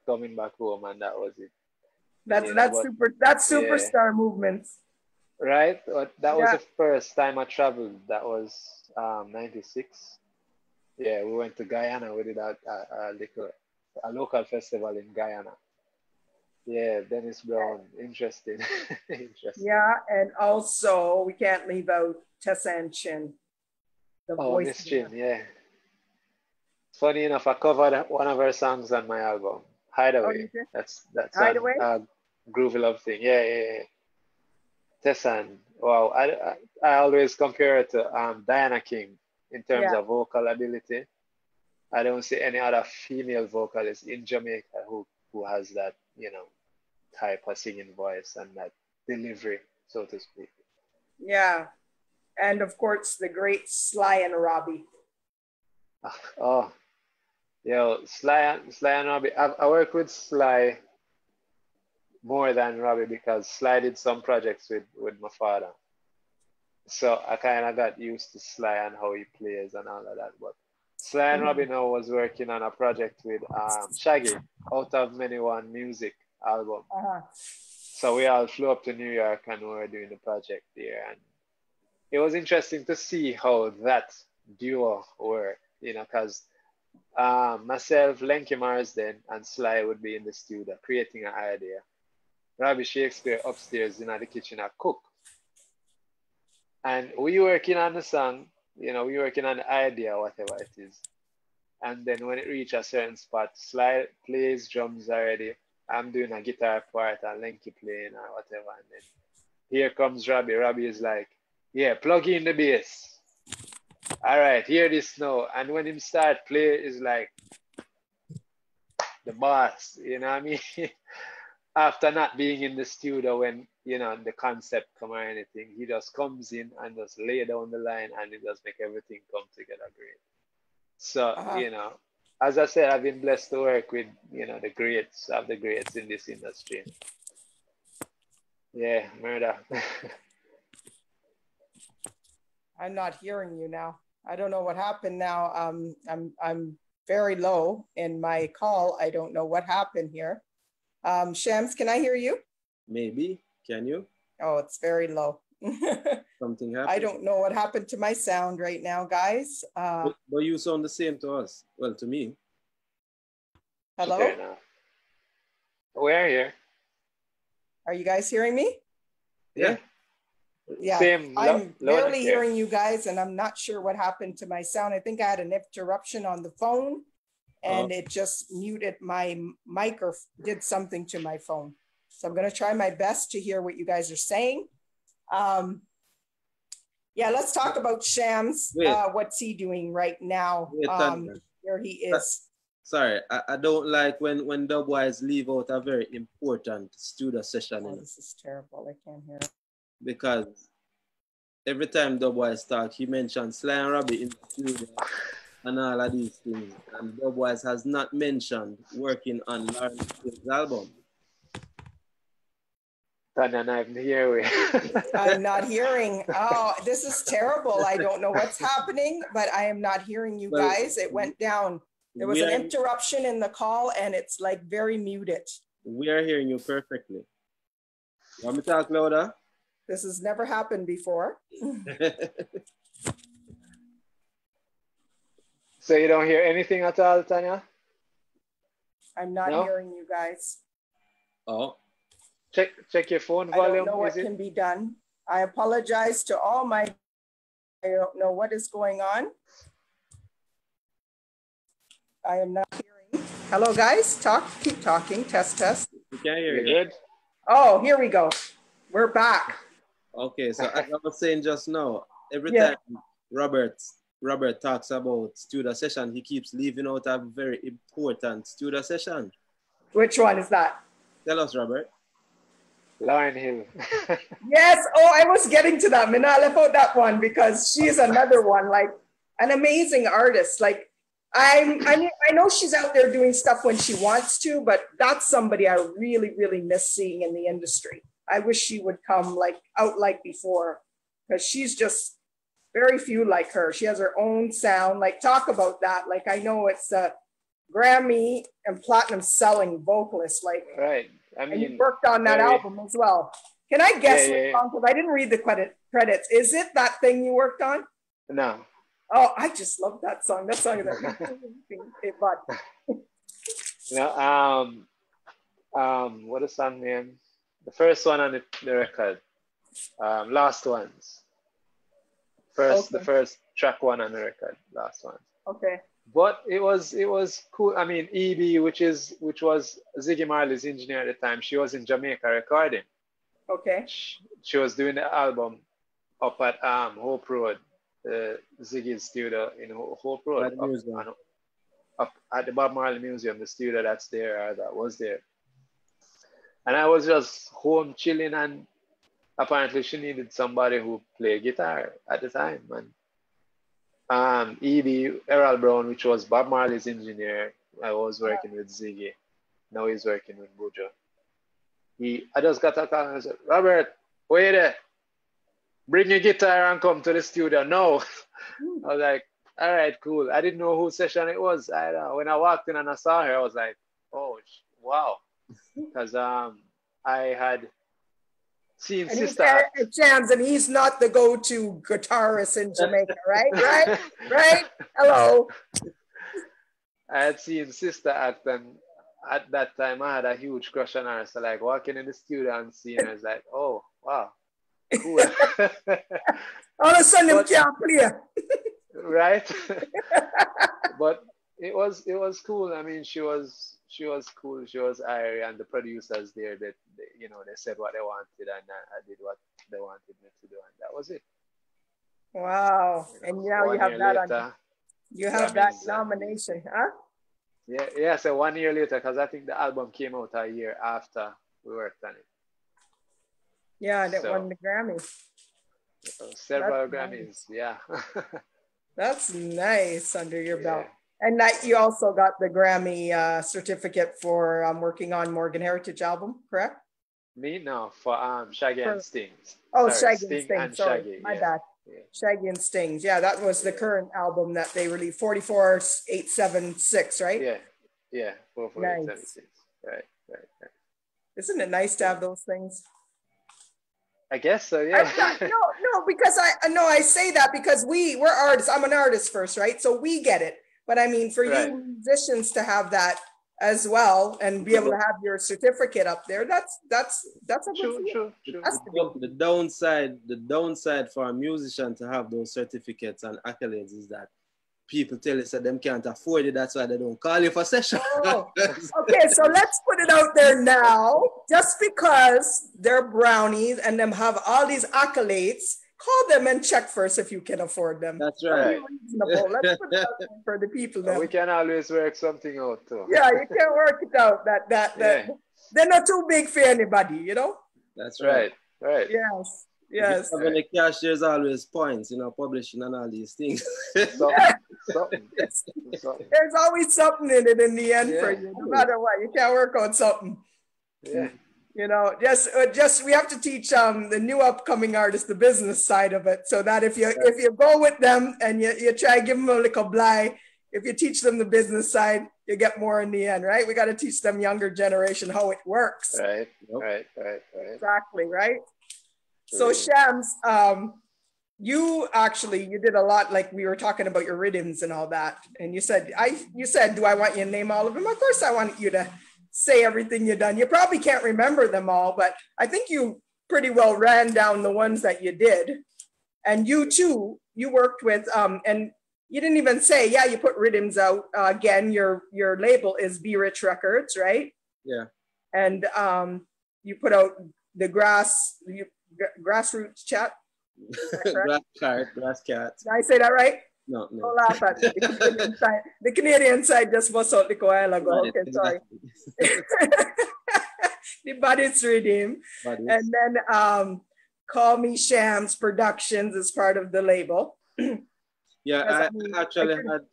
coming back home, and that was it. That's Yeah. superstar movements. Right? But that was Yeah. the first time I traveled. That was 96. Yeah, we went to Guyana. We did a local festival in Guyana. Yeah, Dennis Brown. Interesting. Interesting. Yeah, and also we can't leave out Tessa and Chin, the Oh, voice. Miss Chin, yeah. Funny enough, I covered one of her songs on my album, Oh, Hideaway. you did? That's Hideaway? on Groovy Love Thing. Yeah. Tessan. Wow, I always compare it to Diana King in terms Yeah. of vocal ability. I don't see any other female vocalist in Jamaica who has that, type of singing voice and that delivery, so to speak. Yeah. And of course, the great Sly and Robbie. Oh, Sly and Robbie. I work with Sly more than Robbie because Sly did some projects with my father. So I kind of got used to Sly and how he plays and all of that. But Sly and Robbie now was working on a project with Shaggy, Out of Many One Music album. So we all flew up to New York and we were doing the project there. And it was interesting to see how that duo worked, because myself, Lenky Marsden, and Sly would be in the studio creating an idea. Robbie Shakespeare upstairs in the kitchen a cook. And we working on the song, we working on the idea, whatever it is. And then when it reaches a certain spot, Sly plays drums already. I'm doing a guitar part and Lenky playing or whatever. And then here comes Robbie. Robbie is like, yeah, plug in the bass. All right, hear this now. And when him start play, it's like the boss, you know what I mean? After not being in the studio when, the concept come or anything, he just comes in and just lay down the line and it just make everything come together great. So, as I said, I've been blessed to work with, the greats of the greats in this industry. Yeah, murder. I'm not hearing you now. I don't know what happened now. I'm very low in my call. I don't know what happened here. Shams, can I hear you? Maybe. Can you? Oh, it's very low. Something happened. I don't know what happened to my sound right now, guys. But you sound the same to us. Well, to me. Hello? We're here. Are you guys hearing me? Yeah. Yeah, same, I'm barely hearing you guys, and I'm not sure what happened to my sound. I think I had an interruption on the phone, and it just muted my mic or did something to my phone. So I'm going to try my best to hear what you guys are saying. Yeah, let's talk about Shams. What's he doing right now? Where he is. Sorry, I don't like when Dubwise leave out a very important studio session. Oh, this is terrible. I can't hear it. Because every time Dubwise talk, he mentions Sly and Robbie in the studio and all of these things. And Dubwise has not mentioned working on Lawrence's album. Tanya, I'm here. I'm not hearing. Oh, this is terrible. I don't know what's happening, but I am not hearing you guys. It went down. There was an interruption in the call and it's like very muted. We are hearing you perfectly. Want me to talk louder? This has never happened before. So you don't hear anything at all, Tanya? I'm not hearing you guys. Oh. Check your phone volume. I don't know what can be done. I apologize to all my, I don't know what is going on. I am not hearing. Hello guys, keep talking, test. We can't hear you. Good? Oh, here we go. We're back. Okay, so as I was saying just now, every time Robert talks about studio session, he keeps leaving out a very important studio session. Which one is that? Tell us, Robert. Lauryn Hill. Yes, I was getting to that. Mina left out that one because she's another one, like an amazing artist. Like I know she's out there doing stuff when she wants to, but that's somebody I really, really miss seeing in the industry. I wish she would come out like before, because she's just very few like her. She has her own sound. Like, talk about that. Like, I know it's Grammy and platinum selling vocalist. Like, right. I mean, and you worked on that album as well. Can I guess what song? Because I didn't read the credits. Is it that thing you worked on? No. Oh, I just love that song. That song is it, but what is that name? The first one on the record. Last Ones. The first track one on the record. Last Ones. Okay. But it was cool. I mean, EB, which was Ziggy Marley's engineer at the time, she was in Jamaica recording. Okay. She was doing the album up at Hope Road, Ziggy's studio in Hope Road, up at the Bob Marley Museum, the studio that's there, that was there. And I was just home chilling, and apparently she needed somebody who played guitar at the time. And E.B. Errol Browne, which was Bob Marley's engineer, I was working with Ziggy. Now he's working with Bujo. I just got a call and I said, Robert, wait there. Bring your guitar and come to the studio. No. I was like, all right, cool. I didn't know whose session it was. When I walked in and I saw her, I was like, oh, wow. Because I had seen and Sister Jams, and he's not the go-to guitarist in Jamaica, right? Right? Hello. I had seen Sister act, and at that time I had a huge crush on her. So like walking in the studio and seeing her, I was like, oh, wow, cool. All of a sudden, you can't play. Right? But it was cool. I mean, she was cool. She was airy, and the producers there, they said what they wanted, and I did what they wanted me to do, and that was it. Wow! And now you have that you have that nomination, huh? Yeah. So 1 year later, because I think the album came out a year after we worked on it. Yeah, and it won the Grammy. Several Grammys, yeah. That's nice under your belt. And that you also got the Grammy certificate for working on Morgan Heritage album, correct? Me? No, for Shaggy and Stings. Oh, Shaggy and Stings, sorry, Shaggy, my bad. Yeah. Shaggy and Stings, yeah, that was the current album that they released, 44876, right? Yeah, 44876, right. Isn't it nice to have those things? I guess so, yeah. No, because I say that because we're artists. I'm an artist first, right? So we get it. But I mean, for you musicians to have that as well and be able to have your certificate up there, that's a true. The downside for a musician to have those certificates and accolades is that people tell us that them can't afford it. That's why they don't call you for session. Oh. Okay, so let's put it out there now. Just because they're brownies and them have all these accolades, call them and check first if you can afford them. That's right. Reasonable. Let's put it out there for the people. We can always work something out too. Yeah, you can work it out. That they're not too big for anybody, you know? That's right. Right. Yes. When the cash, there's always points, publishing and all these things. Something. There's always something in it in the end for you, no matter what. You can't work on something. Yeah. Just we have to teach the new upcoming artists the business side of it, so that if you go with them and you try to give them a little blind, if you teach them the business side, you get more in the end, right? We got to teach them younger generation how it works. Right. Exactly, right? So Shams, you did a lot, like we were talking about your rhythms and all that. And you said, do I want you to name all of them? Of course I want you to say everything you've done. You probably can't remember them all, but I think you pretty well ran down the ones that you did. And you too, you worked with, and you didn't even say, you put rhythms out. Again, your label is Be Rich Records, right? Yeah. And you put out the Grassroots Chat. Grass Cat. Did I say that right? No. Don't laugh at it. The Canadian side just was out a while ago. Okay, sorry. The Body's Rhythm. And then Call Me Shams Productions is part of the label. Yeah, I actually had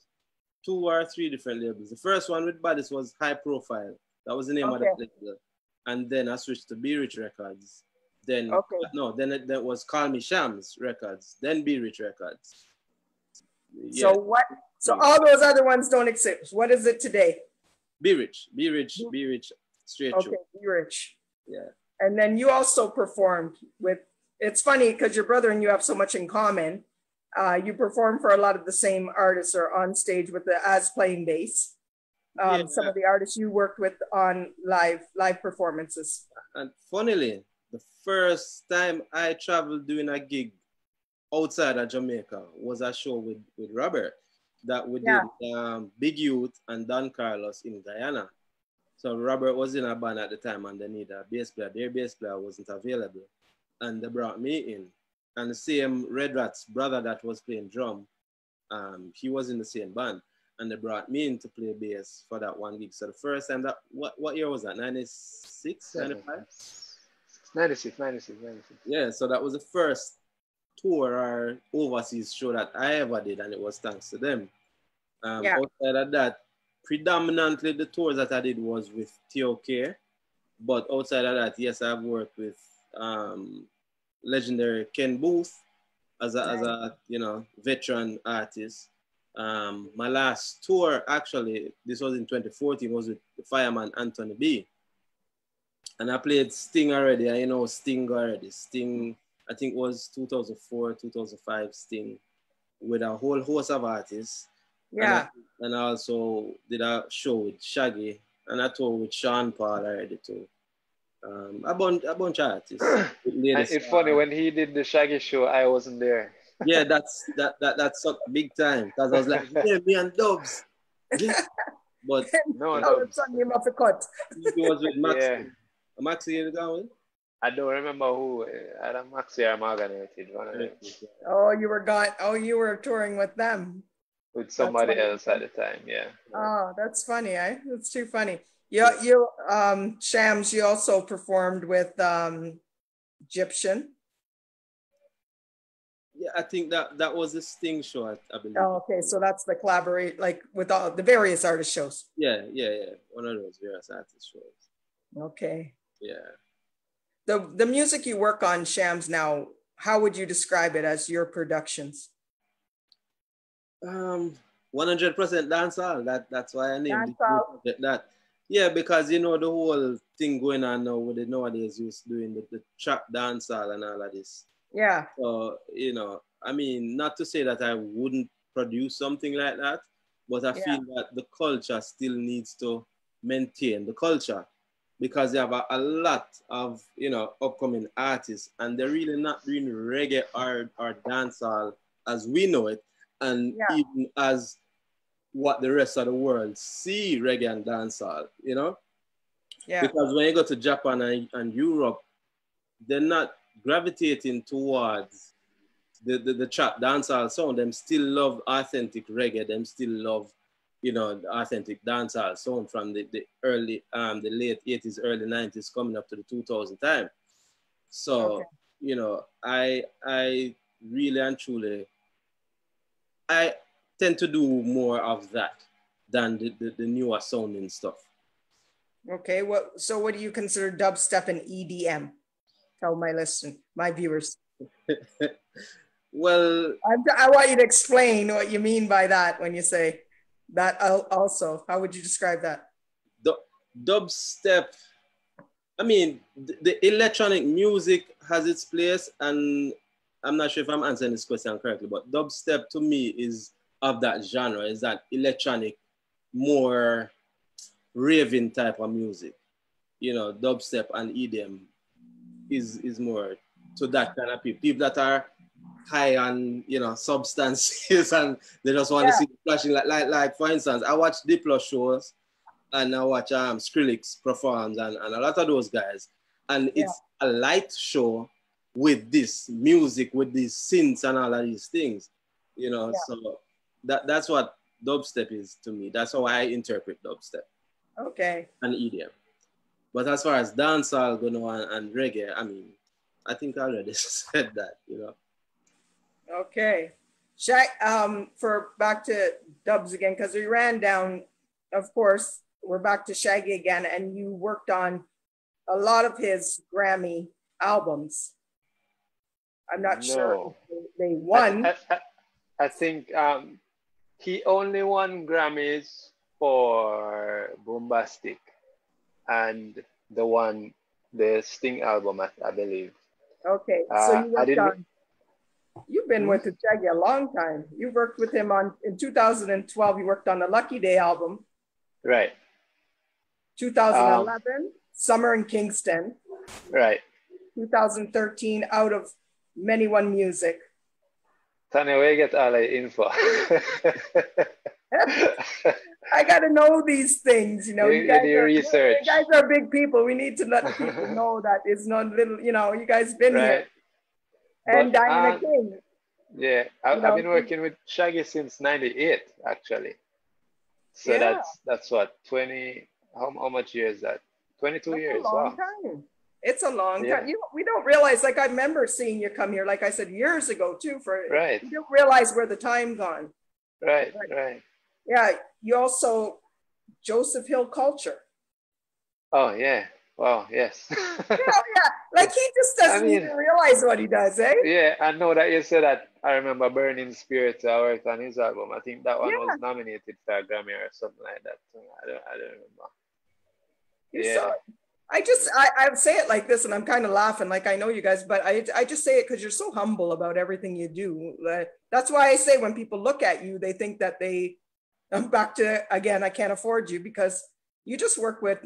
2 or 3 different labels. The first one with Bodies was High Profile. That was the name of the label. And then I switched to Be Rich Records. Then it was Call Me Shams Records, then Be Rich Records. Yeah. So all those other ones don't exist. What is it today? Be Rich, straight Okay, through. Be Rich. Yeah. And then you also performed with, it's funny because your brother and you have so much in common. You perform for a lot of the same artists or on stage with the As Playing Bass. Yeah. Some of the artists you worked with on live performances. And funnily, the first time I traveled doing a gig outside of Jamaica was a show with Robert that we did Big Youth and Don Carlos in Guyana. So Robert was in a band at the time and they needed a bass player. Their bass player wasn't available. And they brought me in. And the same Red Rat's brother that was playing drum, he was in the same band. And they brought me in to play bass for that one gig. So the first time that, what year was that? 96, 95? 96. Yeah, so that was the first tour or overseas show that I ever did, and it was thanks to them. Outside of that, predominantly the tours that I did was with TOK, but outside of that, yes, I've worked with legendary Ken Booth as a veteran artist. My last tour, actually, this was in 2014, was with the fireman Anthony B. And I played Sting already. I know Sting already. Sting, I think was 2004, 2005 Sting with a whole host of artists. Yeah. And I also did a show with Shaggy and I toured with Sean Paul already too. A bunch of artists. It's funny, when he did the Shaggy show, I wasn't there. Yeah, that sucked big time because I was like, yeah, me and Dubs. Yeah. But no, Dubs. He was with Max. Yeah. Maxie you going? I don't remember who. Either Maxie or Morgan. Oh, you were gone. Oh, you were touring with them. With somebody else at the time, yeah. Oh, that's funny, eh? That's too funny. Shams, you also performed with Egyptian. Yeah, I think that was a Sting show, I believe. Oh, okay. So that's the collaborate, like with all the various artist shows. Yeah. One of those various artist shows. Okay. Yeah. The music you work on, Shams, now, how would you describe it as your productions? 100% dancehall. That's why I named it that. Yeah, because the whole thing going on now with the nowadays used doing the trap dancehall and all of this. Yeah. So, I mean, not to say that I wouldn't produce something like that, but I feel that the culture still needs to maintain the culture because they have a lot of, upcoming artists and they're really not doing reggae or dancehall as we know it. And even as what the rest of the world see reggae and dancehall, Yeah. Because when you go to Japan and Europe, they're not gravitating towards the trap dancehall sound. Them still love authentic reggae. Them still love, the authentic dancehall sound from the early, the late 80s, early 90s, coming up to the 2000 time. So, I really and truly, I tend to do more of that than the newer sounding stuff. Okay, so what do you consider dubstep and EDM? Tell my viewers. Well, I want you to explain what you mean by that when you say that also. How would you describe that? Dubstep, I mean, the electronic music has its place, and I'm not sure if I'm answering this question correctly, but dubstep to me is of that genre, is that electronic, more raving type of music. Dubstep and EDM is more to that kind of people. People that are high on, substances and they just want to see flashing. Like for instance, I watch Diplo shows and I watch Skrillex performs and a lot of those guys. And it's a light show with this music, with these synths and all of these things, so that's what dubstep is to me. That's how I interpret dubstep. Okay. And EDM. But as far as dancehall going on and reggae, I mean, I think I already said that, Okay. For back to dubs again, because we ran down, of course, we're back to Shaggy again, and you worked on a lot of his Grammy albums. I'm not sure if they won. I think he only won Grammys for Bombastic and the Sting album, I believe. Okay, so you I worked didn't. on, you've been with the Shaggy a long time. You worked with him in 2012, you worked on the Lucky Day album. Right. 2011, Summer in Kingston. Right. 2013, Out of Many One Music. Tanya, where you get all the info? I got to know these things, you know. You research. guys are big people. We need to let people know that it's not little, you know, you guys been here. And Diana King. Yeah, I've been working with Shaggy since '98, actually. So that's what, 20, how much years is that? 22 that's years. A long time. It's a long time. We don't realize, like I remember seeing you come here, like I said, years ago too, you don't realize where the time gone. Right. Yeah, you also, Joseph Hill Culture. Oh yeah, wow, yes. yeah, like he just doesn't even realize what he does, eh? Yeah, I know that you said that. I remember Burning Spirits, I worked on his album. I think that one was nominated for a Grammy or something like that. I don't remember. I say it like this, and I'm kind of laughing, like I know you guys, but I just say it because you're so humble about everything you do. That's why I say when people look at you, they think that I'm back to, again, I can't afford you, because you just work with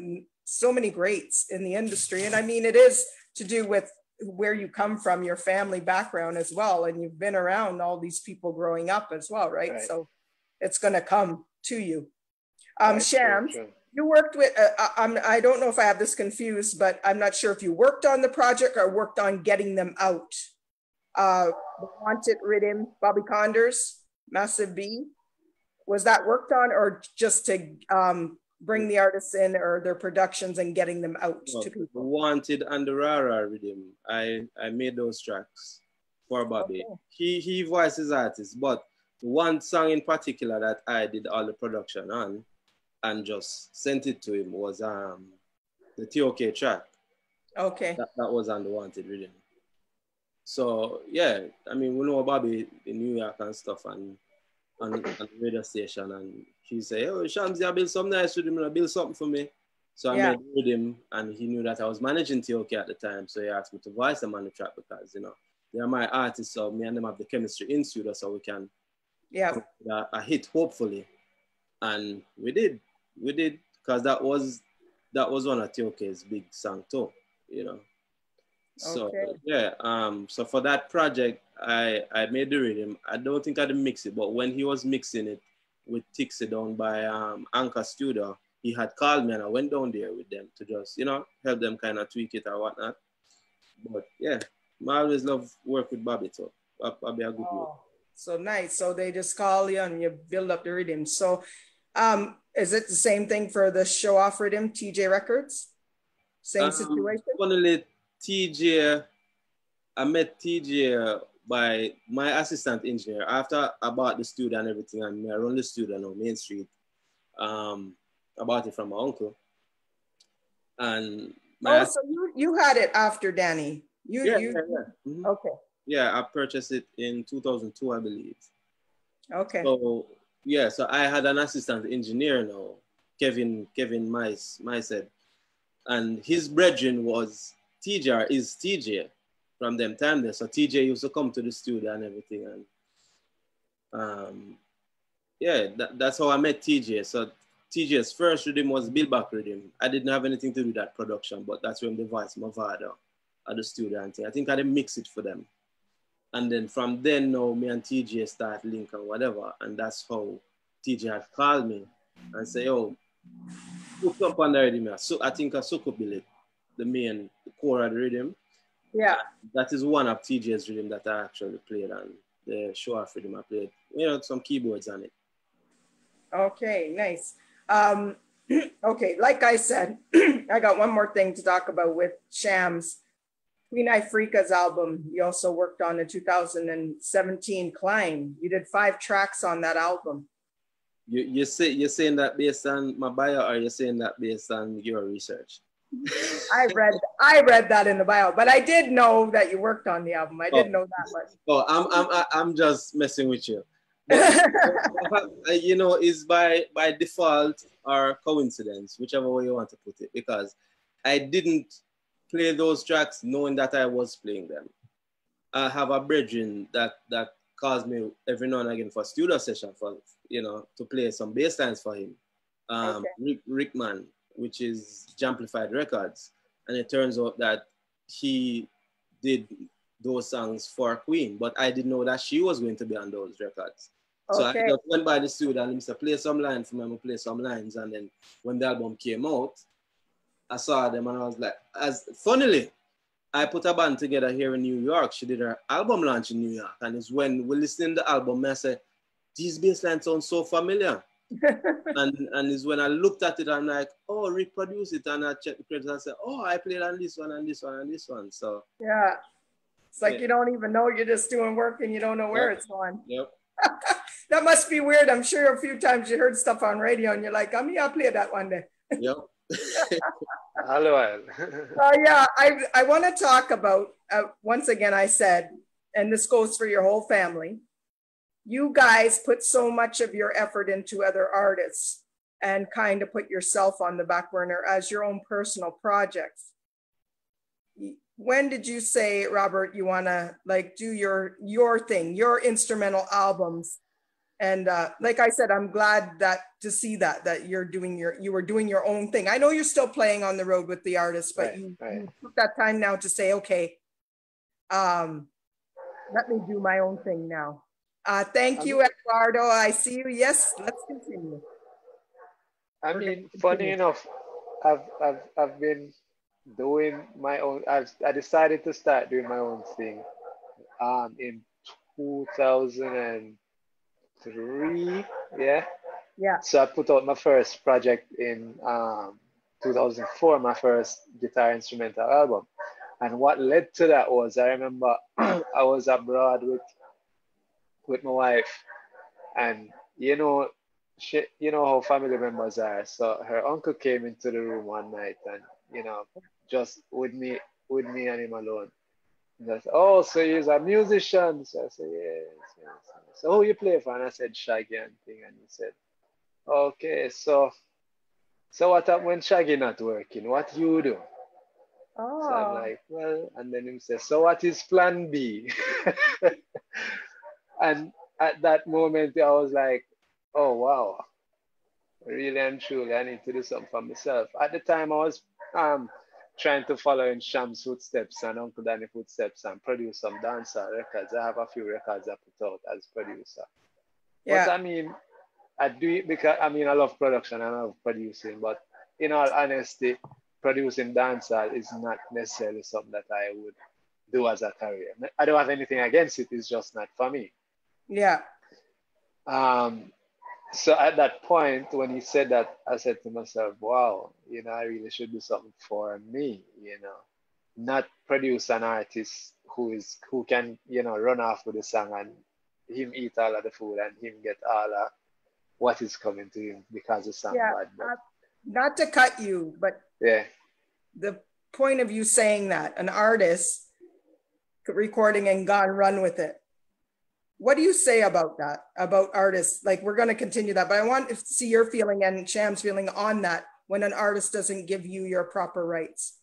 so many greats in the industry. And I mean, it is to do with where you come from, your family background as well. And you've been around all these people growing up as well, right? So it's going to come to you. Shams, true. You worked with, I don't know if I have this confused, but I'm not sure if you worked on the project or worked on getting them out. Wanted Rhythm, Bobby Condors, Massive B. Was that worked on, or just to bring the artists in or their productions and getting them out to people? Wanted and the Rara Rhythm. I made those tracks for Bobby. Okay. He voices artists, but one song in particular that I did all the production on and just sent it to him was the TOK track. Okay. That was on the Wanted Rhythm. So yeah, I mean, we know Bobby in New York and stuff, and on the radio station, and he said, "Oh, Shamsi, I built some nice rhythm, I built something for me." So I made with him, and he knew that I was managing TOK at the time, so he asked me to voice them on the track because, you know, they are my artists, so me and them have the chemistry in studio, so we can a hit, hopefully. And we did, because that was one of TOK's big song too, you know. So so for that project, I made the rhythm. I don't think I did mix it, but when he was mixing it with Tixie down by Anchor Studio, he had called me and I went down there with them to just, you know, help them kind of tweak it or whatnot. But yeah, I always love work with Bobby too. Bobby a good dude. So nice. So they just call you and you build up the rhythm. So is it the same thing for the Show Off Rhythm, TJ Records? Same situation? Funnily, TJ, I met TJ by my assistant engineer after I bought the studio and everything, and I run the studio on Main Street. I bought it from my uncle. And so you had it after Danny. Mm-hmm. Okay. Yeah, I purchased it in 2002, I believe. Okay. So yeah, so I had an assistant engineer now, Kevin Mysaid, and his brethren was TJ, is TJ from them time there. So TJ used to come to the studio and everything, and that's how I met TJ. So TJ's first rhythm was Bill Back Rhythm. I didn't have anything to do with that production, but that's when the voice Mavado at the studio and thing. I think I didn't mix it for them. And then from then now, me and TJ start linking and whatever, and that's how TJ had called me and say, "Oh, hook up on the rhythm." So I think I Suko Billet, the core of the rhythm. Yeah. That is one of TJ's rhythm that I actually played on the Show Off Rhythm. I played, you know, some keyboards on it. Okay, nice. Okay, like I said, I got one more thing to talk about with Shams. Queen Ifrica's album, you also worked on the 2017 Climb. You did 5 tracks on that album. You're saying that based on my bio, or you're saying that based on your research? I read that in the bio, but I did know that you worked on the album. I didn't know that much. Oh, I'm just messing with you. But you know, is by default or coincidence, whichever way you want to put it, because I didn't play those tracks knowing that I was playing them. I have a brethren that calls me every now and again for a studio session for, you know, to play some bass lines for him. Rickman, which is Jamplified Records. And it turns out that he did those songs for Queen, but I didn't know that she was going to be on those records. So I just went by the studio and he said, play some lines for me, I'm play some lines. And then when the album came out, I saw them and I was like, funnily, I put a band together here in New York. She did her album launch in New York. And it's when we listened to the album, I said, these bass lines sound so familiar. and it's when I looked at it, I'm like, oh, reproduce it. And I checked the credits and I said, oh, I played on this one and this one and this one. So yeah, it's like you don't even know, you're just doing work and you don't know where it's going. Yep. That must be weird. I'm sure a few times you heard stuff on radio and you're like, I'll play that one day. Yep. Hello. Yeah, I want to talk about, once again, I said, and this goes for your whole family, you guys put so much of your effort into other artists and kind of put yourself on the back burner as your own personal projects. When did you say, Robert, you want to like do your thing, your instrumental albums? And like I said, I'm glad to see that you were doing your own thing. I know you're still playing on the road with the artists, but you took that time now to say, okay, let me do my own thing now. Thank you, Eduardo. I see you. Yes, let's continue. I mean, funny enough, I've been doing my own. I decided to start doing my own thing in 2003. Yeah. So I put out my first project in 2004, my first guitar instrumental album. And what led to that was, I remember I was abroad with my wife, and you know how family members are. So her uncle came into the room one night, and just with me and him alone. And I said, "Oh, so he's a musician?" So I said, "Yes." So who you play for? And I said Shaggy and thing, and he said, "Okay, so what happened when Shaggy not working? What you do?" So I'm like, "Well," and then he said, "So what is plan B?" And at that moment, I was like, "Oh wow, really and truly, I need to do something for myself." At the time, I was trying to follow in Sham's footsteps and Uncle Danny footsteps and produce some dancehall records. I have a few records I put out as producer. But I mean, I do it because I love production and I love producing. But in all honesty, producing dancehall is not necessarily something that I would do as a career. I don't have anything against it. It's just not for me. Yeah. So at that point, when he said that, I said to myself, wow, I really should do something for me, not produce an artist who can, run off with the song and him eat all of the food and him get all of what is coming to him because the song bad. But, not to cut you, but the point of you saying that, an artist recording and gone run with it. What do you say about that, about artists? Like, we're going to continue that, but I want to see your feeling and Sham's feeling on that when an artist doesn't give you your proper rights.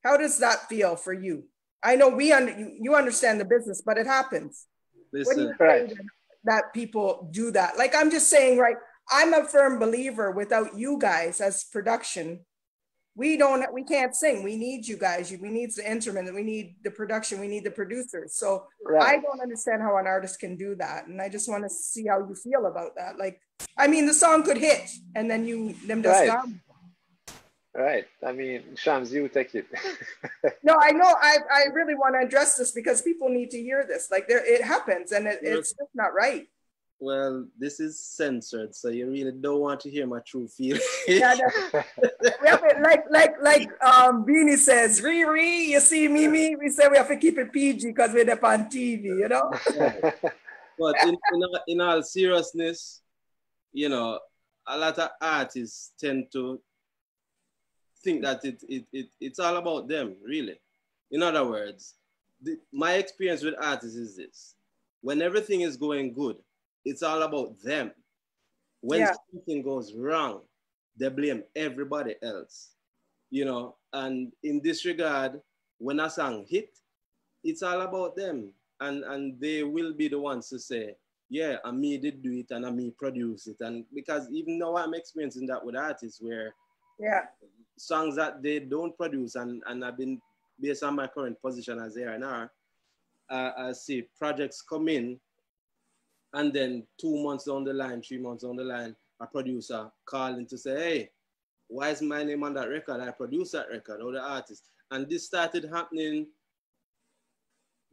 How does that feel for you? I know you understand the business, but it happens. Listen, what do you say that people do that? Like, I'm just saying, right, I'm a firm believer without you guys as production, we can't sing. We need you guys. We need the instrument. We need the production. We need the producers. So I don't understand how an artist can do that. And I just want to see how you feel about that. Like, the song could hit and then them just gone. Right. Shams, you take it. No, I know. I really want to address this because people need to hear this. Like, it happens and it's just not right. Well, this is censored, so you really don't want to hear my true feelings. Like Beanie says, Riri, you see me, we say we have to keep it PG because we're up on TV, But in all seriousness, a lot of artists tend to think that it's all about them, really. In other words, my experience with artists is this: when everything is going good, it's all about them. When something goes wrong, they blame everybody else, you know. And in this regard, when a song hit, it's all about them. And they will be the ones to say, yeah, and me did do it and I me produce it. And because even though I'm experiencing that with artists where songs that they don't produce and I've been, based on my current position as A&R, I see projects come in and then 2 months down the line, 3 months down the line, a producer calling to say, hey, why is my name on that record? I produced that record, or the artist. And this started happening,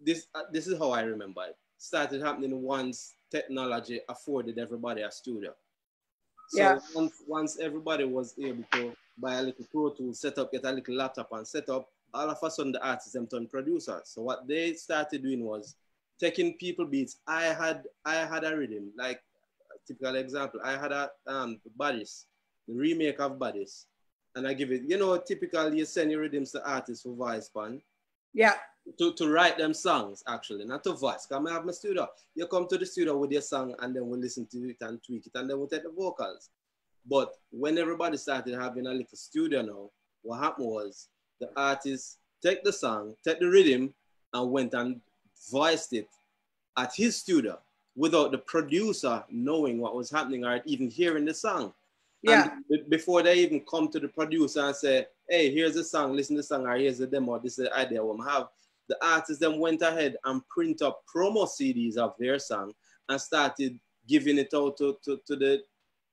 this is how I remember it. Started happening once technology afforded everybody a studio. So once everybody was able to buy a little Pro Tools, set up, get a little laptop and set up, all of a sudden the artists them turned producers. So what they started doing was taking people beats. I had a rhythm, like a typical example. I had a Bodies, the remake of Bodies. And I give it, you know, typically you send your rhythms to artists for voice pan. Yeah. To write them songs, actually, not to voice. Come, I have my studio. You come to the studio with your song and then we'll listen to it and tweak it and then we'll take the vocals. But when everybody started having a little studio now, what happened was the artist take the song, take the rhythm and went and voiced it at his studio without the producer knowing what was happening or even hearing the song. Yeah. And before they even come to the producer and say, hey, here's the song, listen to the song, or here's the demo, this is the idea we have. The artists then went ahead and print up promo CDs of their song and started giving it out to the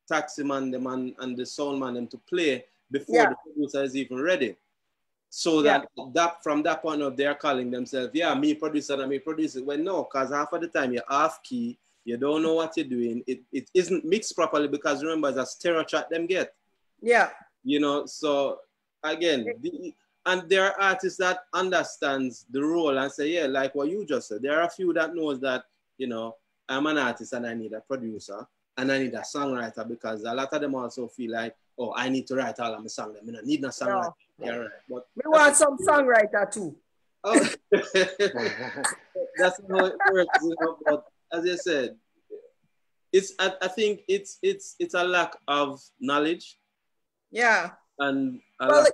taxi man, the man and the sound man them to play before the producer is even ready. So that from that point on, they're calling themselves, me producer and me producer. Well, no, because half of the time you're off key, you don't know what you're doing. It isn't mixed properly because remember, it's a stereo track them get. Yeah. You know, so again, and there are artists that understands the role and say, yeah, like what you just said. There are a few that knows that, you know, I'm an artist and I need a producer and I need a songwriter because a lot of them also feel like, oh, I need to write all of my songs. I mean, I need no songwriter. No. Yeah, right. But we want some songwriter too. Oh, that's how it works, you know, but as I said, I think it's a lack of knowledge. Yeah. And well,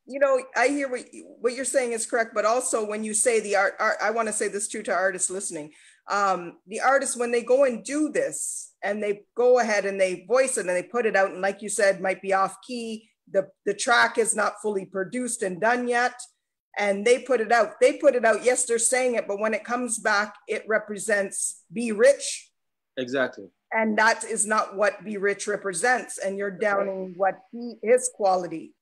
you know, I hear what you're saying is correct, but also when you say the art, I want to say this too to artists listening. The artists, when they go and do this and they go ahead and they voice it and they put it out, and like you said, might be off key, the track is not fully produced and done yet, and they put it out. Yes, they're saying it, but when it comes back, it represents Be Rich. Exactly. And that is not what Be Rich represents. And you're downing what his quality.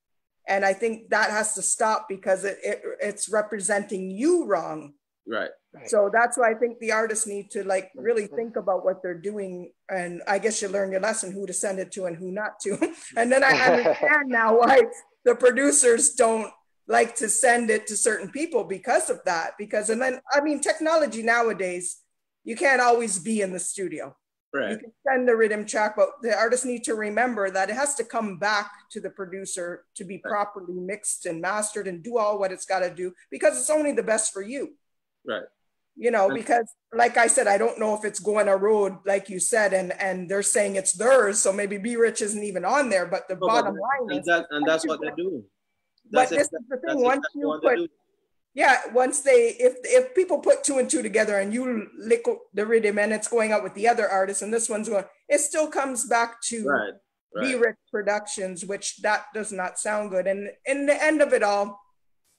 And I think that has to stop because it's representing you wrong. Right. So that's why I think the artists need to like really think about what they're doing. And I guess you learn your lesson, who to send it to and who not to. And then I understand now why the producers don't like to send it to certain people because of that. And then, I mean, technology nowadays, you can't always be in the studio. Right. You can send the rhythm track, but the artists need to remember that it has to come back to the producer to be properly mixed and mastered and do all what it's got to do because it's only the best for you. Right. You know, because like I said, I don't know if it's going a road, like you said, and they're saying it's theirs. So maybe Be Rich isn't even on there, but the bottom line is. And that's what they're doing. But this is the thing, once you put, once if people put 2 and 2 together and you lick the rhythm and it's going out with the other artists and this one's going, it still comes back to Be Rich Productions, which that does not sound good. And in the end of it all,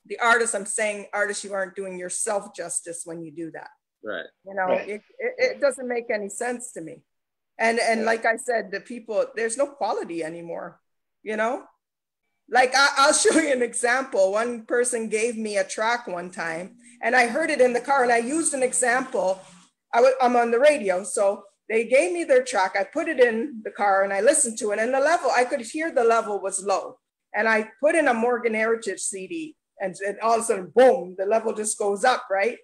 the artists, I'm saying artists, you aren't doing yourself justice when you do that. Right. You know, it doesn't make any sense to me. And like I said, the people, there's no quality anymore, you know? Like I'll show you an example. One person gave me a track one time and I heard it in the car and I used an example. I'm on the radio. So they gave me their track. I put it in the car and I listened to it and the level, I could hear the level was low. And I put in a Morgan Heritage CD and all of a sudden, boom, the level just goes up, right?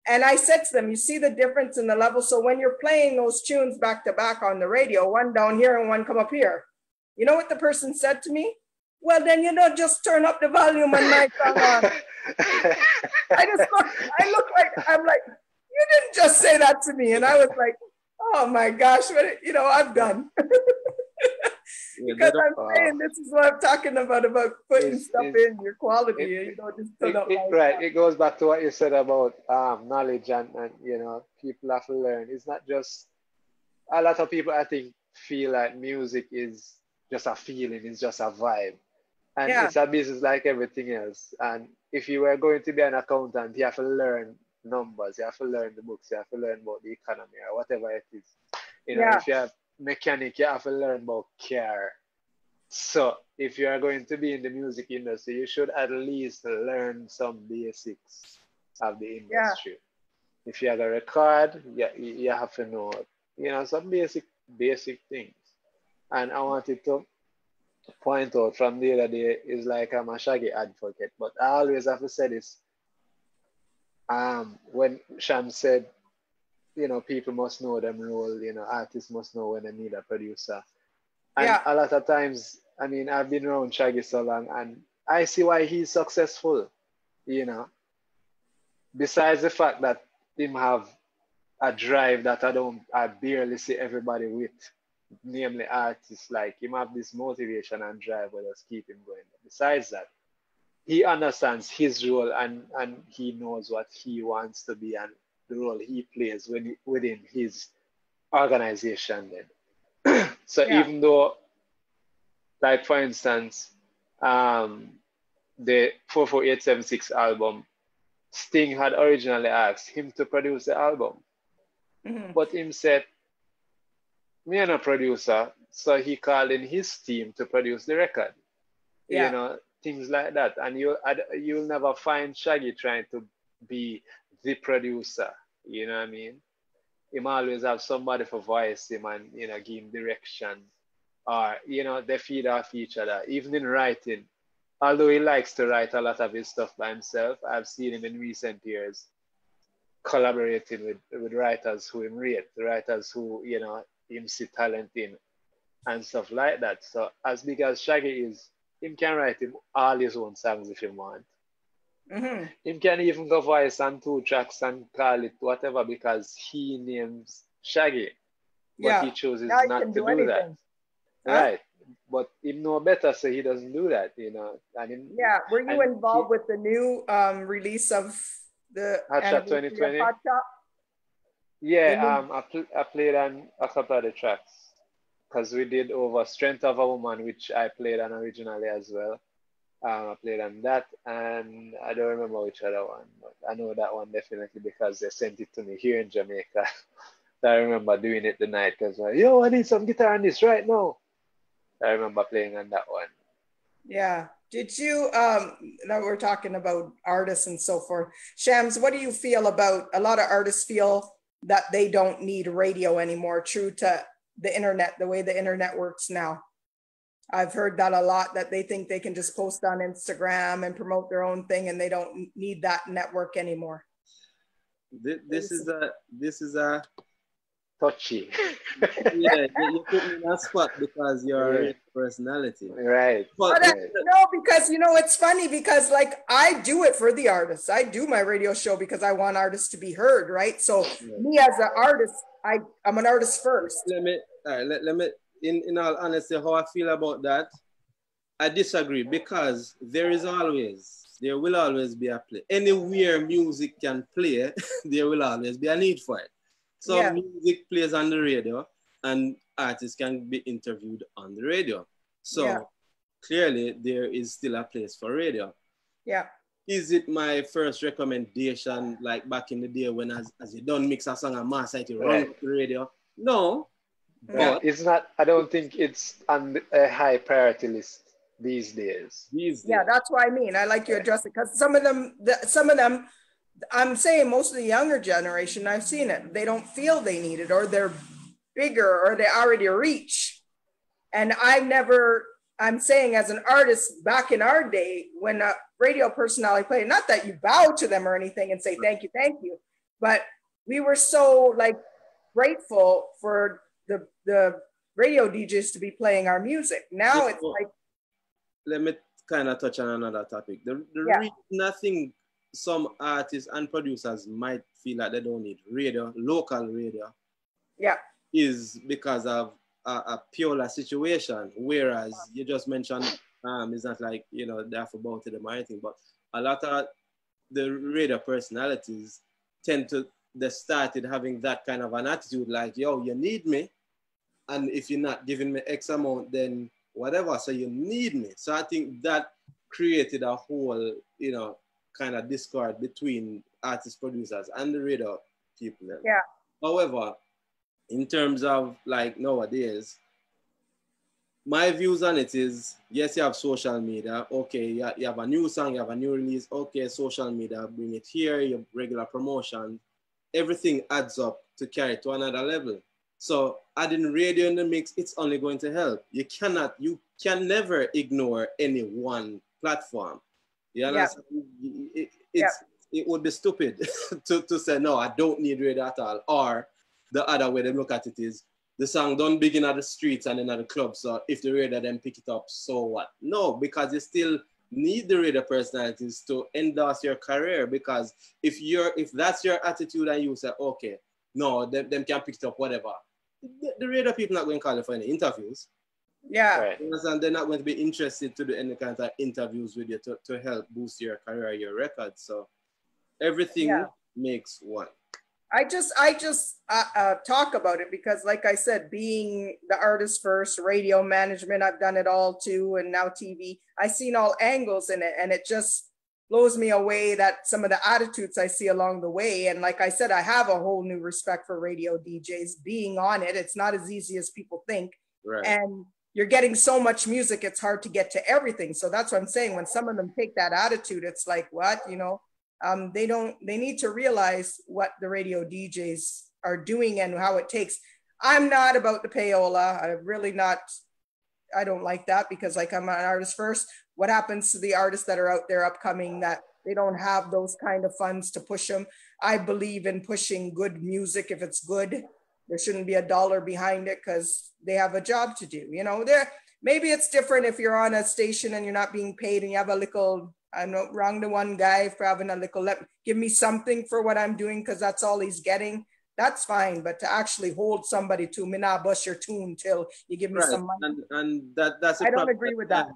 And I said to them, you see the difference in the level? So when you're playing those tunes back to back on the radio, one down here and one come up here, you know what the person said to me? Well, then, you know, just turn up the volume on my song on. I'm like, you didn't just say that to me. And I was like, oh, Oh my gosh, but you know, I'm done. Because I'm saying this is what I'm talking about putting stuff in your quality. You know, just right. It goes back to what you said about knowledge and you know, people have to learn. It's not just a lot of people I think feel like music is just a feeling, it's just a vibe. And it's a business like everything else. And if you were going to be an accountant, you have to learn numbers, you have to learn the books, you have to learn about the economy or whatever it is. You know, if you have mechanic, you have to learn about car. So if you are going to be in the music industry, you should at least learn some basics of the industry. If you have a record, you have to know, you know, some basic things. And I wanted to point out from the other day is like I'm a Shaggy advocate, but I always have to say this. When Sham said, you know, people must know them role, you know, artists must know when they need a producer. And a lot of times, I mean, I've been around Shaggy so long and I see why he's successful, you know. Besides the fact that him have a drive that I barely see everybody with, namely artists, like him have this motivation and drive that just keep him going. But besides that, he understands his role and he knows what he wants to be and the role he plays within his organization then. So even though, like for instance, the 44876 album, Sting had originally asked him to produce the album. But him said, me and a producer, so he called in his team to produce the record. You know, things like that. And you'll never find Shaggy trying to be the producer. You know what I mean? He might always have somebody for voice him and, you know, give him direction. Or, you know, they feed off each other. Even in writing, although he likes to write a lot of his stuff by himself, I've seen him in recent years collaborating with writers who him rate, writers who, you know, him see talent in and stuff like that. So as big as Shaggy is, him can write him all his own songs if he want. Him can even go voice on 2 tracks and call it whatever because he names Shaggy. But he chooses not to do that. Right. But him know better, so he doesn't do that, you know. And him, were you involved with the new release of the Hot Shot 2020? Hot Shot? Yeah, I played on a couple of the tracks because we did over Strength of a Woman, which I played on originally as well. I played on that, and I don't remember which other one, but I know that one definitely because they sent it to me here in Jamaica. I remember doing it the night because, yo, I need some guitar on this right now. I remember playing on that one. Yeah. Did you, now we're talking about artists and so forth. Shams, what do you feel about, a lot of artists feel that they don't need radio anymore, true to the internet, the way the internet works now? I've heard that a lot, that they think they can just post on Instagram and promote their own thing and they don't need that network anymore. This is a touchy. Yeah, you put me in that spot because you're a personality. Right. But no, because, you know, it's funny because like I do it for the artists. I do my radio show because I want artists to be heard, right? So me as an artist, I'm an artist first. Let me, in all honesty, how I feel about that, I disagree because there will always be a play. Anywhere music can play, there will always be a need for it. So music plays on the radio and artists can be interviewed on the radio. So clearly there is still a place for radio. Yeah. Is it my first recommendation like back in the day when as you don't mix a song and master it, you run the radio? No. But it's not, I don't think it's on a high priority list these days. Yeah, that's what I mean. I like you address it because some of them, I'm saying most of the younger generation, I've seen it. They don't feel they need it, or they're bigger, or they already reach. And I'm saying as an artist back in our day, when a radio personality played, not that you bow to them or anything and say, thank you. But we were so like grateful for the radio DJs to be playing our music. Now it's like. Let me kind of touch on another topic. The reason I think some artists and producers might feel like they don't need radio, local radio. Yeah. is because of a pure situation, whereas you just mentioned it's not like, you know, they have about it or anything, but a lot of the radio personalities tend to, they started having that kind of an attitude like, yo, you need me, and if you're not giving me X amount, then whatever, so you need me. So I think that created a whole, you know, kind of discord between artist producers and the radio people. Yeah. However, in terms of like nowadays, my views on it is, yes, you have social media. Okay, you have a new song, you have a new release. Okay, social media, bring it here, your regular promotion. Everything adds up to carry it to another level. So adding radio in the mix, it's only going to help. You can never ignore any one platform. You understand? It would be stupid to say, no, I don't need radio at all. Or the other way they look at it is, the song don't begin at the streets and then at the club. So if the radio then pick it up, so what? No, because you still need the radio personalities to endorse your career. Because if that's your attitude and you say, okay, no, them can pick it up, whatever. The radio people not going to call you for any interviews. Yeah. Right. And they're not going to be interested to do any kind of interviews with you to help boost your career, your record. So everything makes one. I just talk about it because, like I said, being the artist first, radio management, I've done it all too, and now TV, I've seen all angles in it, and it just blows me away that some of the attitudes I see along the way. And like I said, I have a whole new respect for radio DJs being on it. It's not as easy as people think. Right. And you're getting so much music, it's hard to get to everything. So that's what I'm saying. When some of them take that attitude, it's like, what, you know? They need to realize what the radio DJs are doing and how it takes. I'm not about the payola. I don't like that because, like, I'm an artist first. What happens to the artists that are out there upcoming that they don't have those kind of funds to push them? I believe in pushing good music. If it's good, there shouldn't be a dollar behind it because they have a job to do. You know, maybe it's different if you're on a station and you're not being paid and you have a little, I'm not wrong to one guy for having a little, give me something for what I'm doing because that's all he's getting. That's fine. But to actually hold somebody to me, nah, bust your tune till you give me some money. And that's I don't agree with that.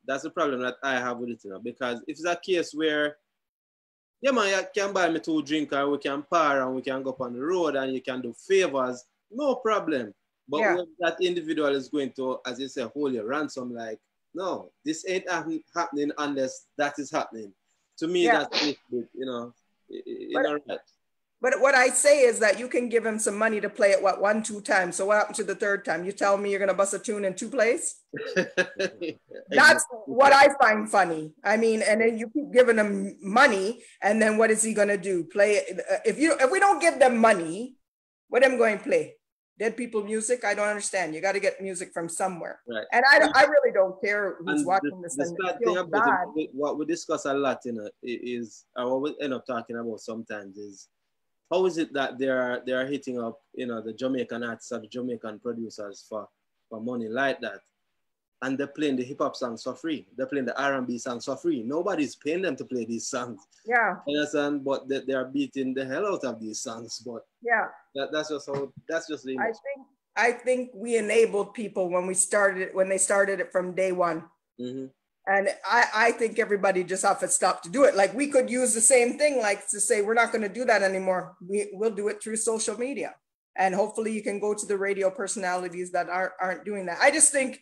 That's the problem that I have with it, you know, because if it's a case where, yeah, man, you can buy me 2 drinks and we can par and we can go up on the road and you can do favors, no problem. But when that individual is going to, as you say, hold your ransom, like, no, this ain't happening unless that is happening. To me, that's it, you know, right. But what I say is that you can give him some money to play it, 1, 2 times. So what happened to the 3rd time? You tell me you're going to bust a tune in 2 plays? That's what I find funny. I mean, and then you keep giving him money, and then what is he going to do? Play it? If we don't give them money, what am I going to play? Dead people music? I don't understand. You got to get music from somewhere. Right. And I really don't care who's watching this. The sad thing about it, what we discuss a lot, you know, is, or what we end up talking about sometimes is, how is it that they are hitting up, you know, the Jamaican artists or the Jamaican producers for money like that, and they're playing the hip hop songs for free. They're playing the R&B songs for free. Nobody's paying them to play these songs. Yeah. You understand? But they are beating the hell out of these songs. But yeah, that's just the image. I think we enabled people when they started it from day one. Mm-hmm. And I think everybody just have to stop to do it. Like, we could use the same thing, like to say, we're not going to do that anymore. We'll do it through social media. And hopefully you can go to the radio personalities that aren't doing that. I just think,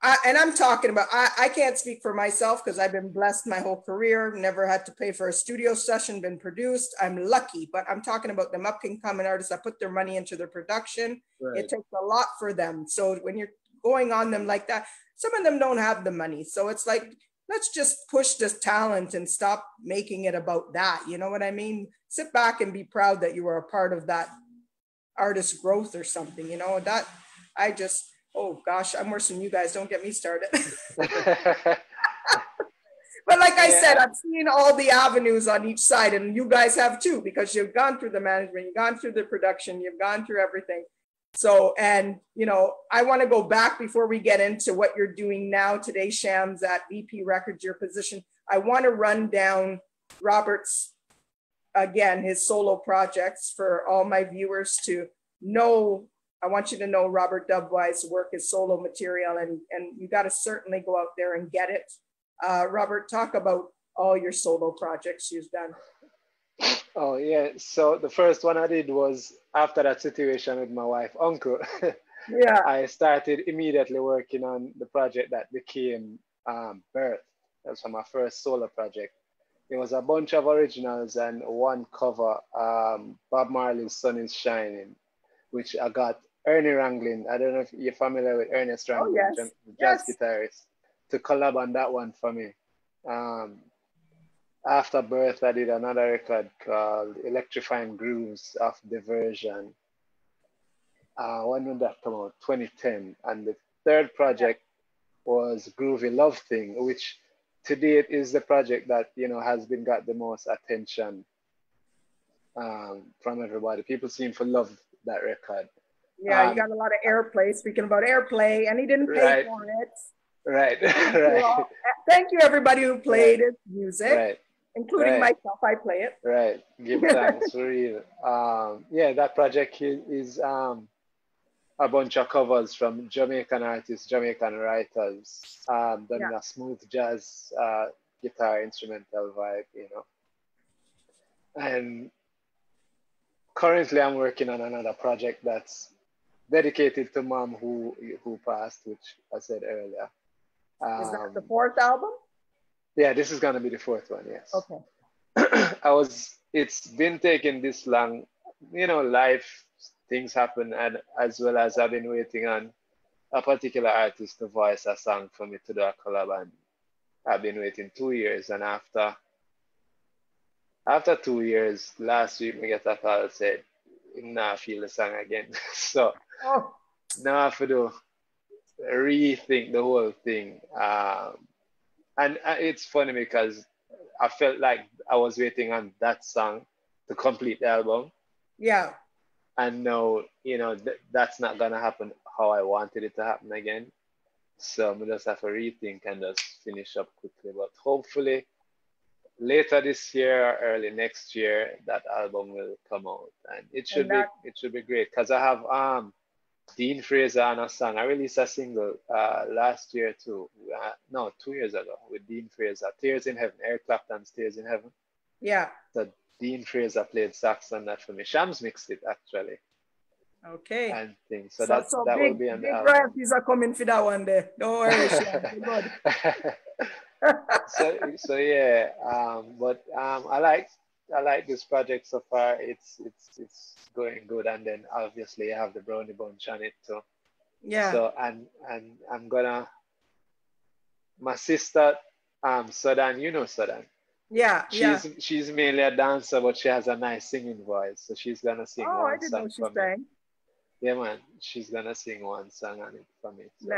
and I'm talking about, I can't speak for myself because I've been blessed my whole career, never had to pay for a studio session, been produced. I'm lucky, but I'm talking about them up and coming artists that put their money into their production. Right. It takes a lot for them. So when you're going on them like that, some of them don't have the money. So it's like, let's just push this talent and stop making it about that. You know what I mean? Sit back and be proud that you were a part of that artist growth or something, you know, that oh gosh, I'm worse than you guys. Don't get me started. But like I said, I've seen all the avenues on each side, and you guys have too, because you've gone through the management, you've gone through the production, you've gone through everything. So, and, you know, I want to go back before we get into what you're doing now today, Shams, at VP Records, your position. I want to run down Robert's, again, his solo projects for all my viewers to know I want you to know Robert Dubwise's work is solo material, and you got to certainly go out there and get it. Robert, talk about all your solo projects you've done. Oh yeah, so the first one I did was after that situation with my wife, uncle. Yeah. I started immediately working on the project that became Birth. That's my first solo project. It was a bunch of originals and one cover, Bob Marley's Sun is Shining, which I got Ernie Ranglin. I don't know if you're familiar with Ernest Ranglin, yes. jazz guitarist, to collab on that one for me. After Birth, I did another record called Electrifying Grooves of Diversion. When did that come out? 2010. And the third project was Groovy Love Thing, which to date is the project that, you know, has been got the most attention from everybody. People seem to love that record. Yeah, you got a lot of airplay. Speaking about airplay, and he didn't pay for it. Right, right. Thank you, everybody who played his music. Right. Including myself, I play it. Right, give thanks for real. Yeah, that project is a bunch of covers from Jamaican artists, Jamaican writers, done in a smooth jazz guitar instrumental vibe, you know. And currently I'm working on another project that's dedicated to Mom who passed, which I said earlier. Is that the fourth album? Yeah, this is gonna be the fourth one, yes. Okay. It's been taking this long, you know, life, things happen, and as well as I've been waiting on a particular artist to voice a song for me to do a collab, and I've been waiting 2 years, and after 2 years, last week I get a call that said, nah, I feel the song again. So now I have to rethink the whole thing. And it's funny because I felt like I was waiting on that song to complete the album. Yeah. And now, you know, that's not going to happen how I wanted it to happen again. So I just have to rethink and just finish up quickly. But hopefully later this year or early next year, that album will come out. And it should be great because I have Dean Fraser on a song. I released a single last year too. No, 2 years ago with Dean Fraser. Tears in Heaven. Eric Clapton's Tears in Heaven. Yeah. So Dean Fraser played sax on that for me. Shams mixed it actually. Okay. And things. So that will be on the album. Big royalties are coming for that one day. Don't worry, Shams. so yeah. But I like this project so far. It's going good, and then obviously I have the Brownie Bunch on it too. Yeah. So and I'm gonna my sister Sudan, you know Sudan. Yeah. She's mainly a dancer, but she has a nice singing voice, so she's gonna sing one song for me. Sang. Yeah, man, she's gonna sing one song on it for me. So.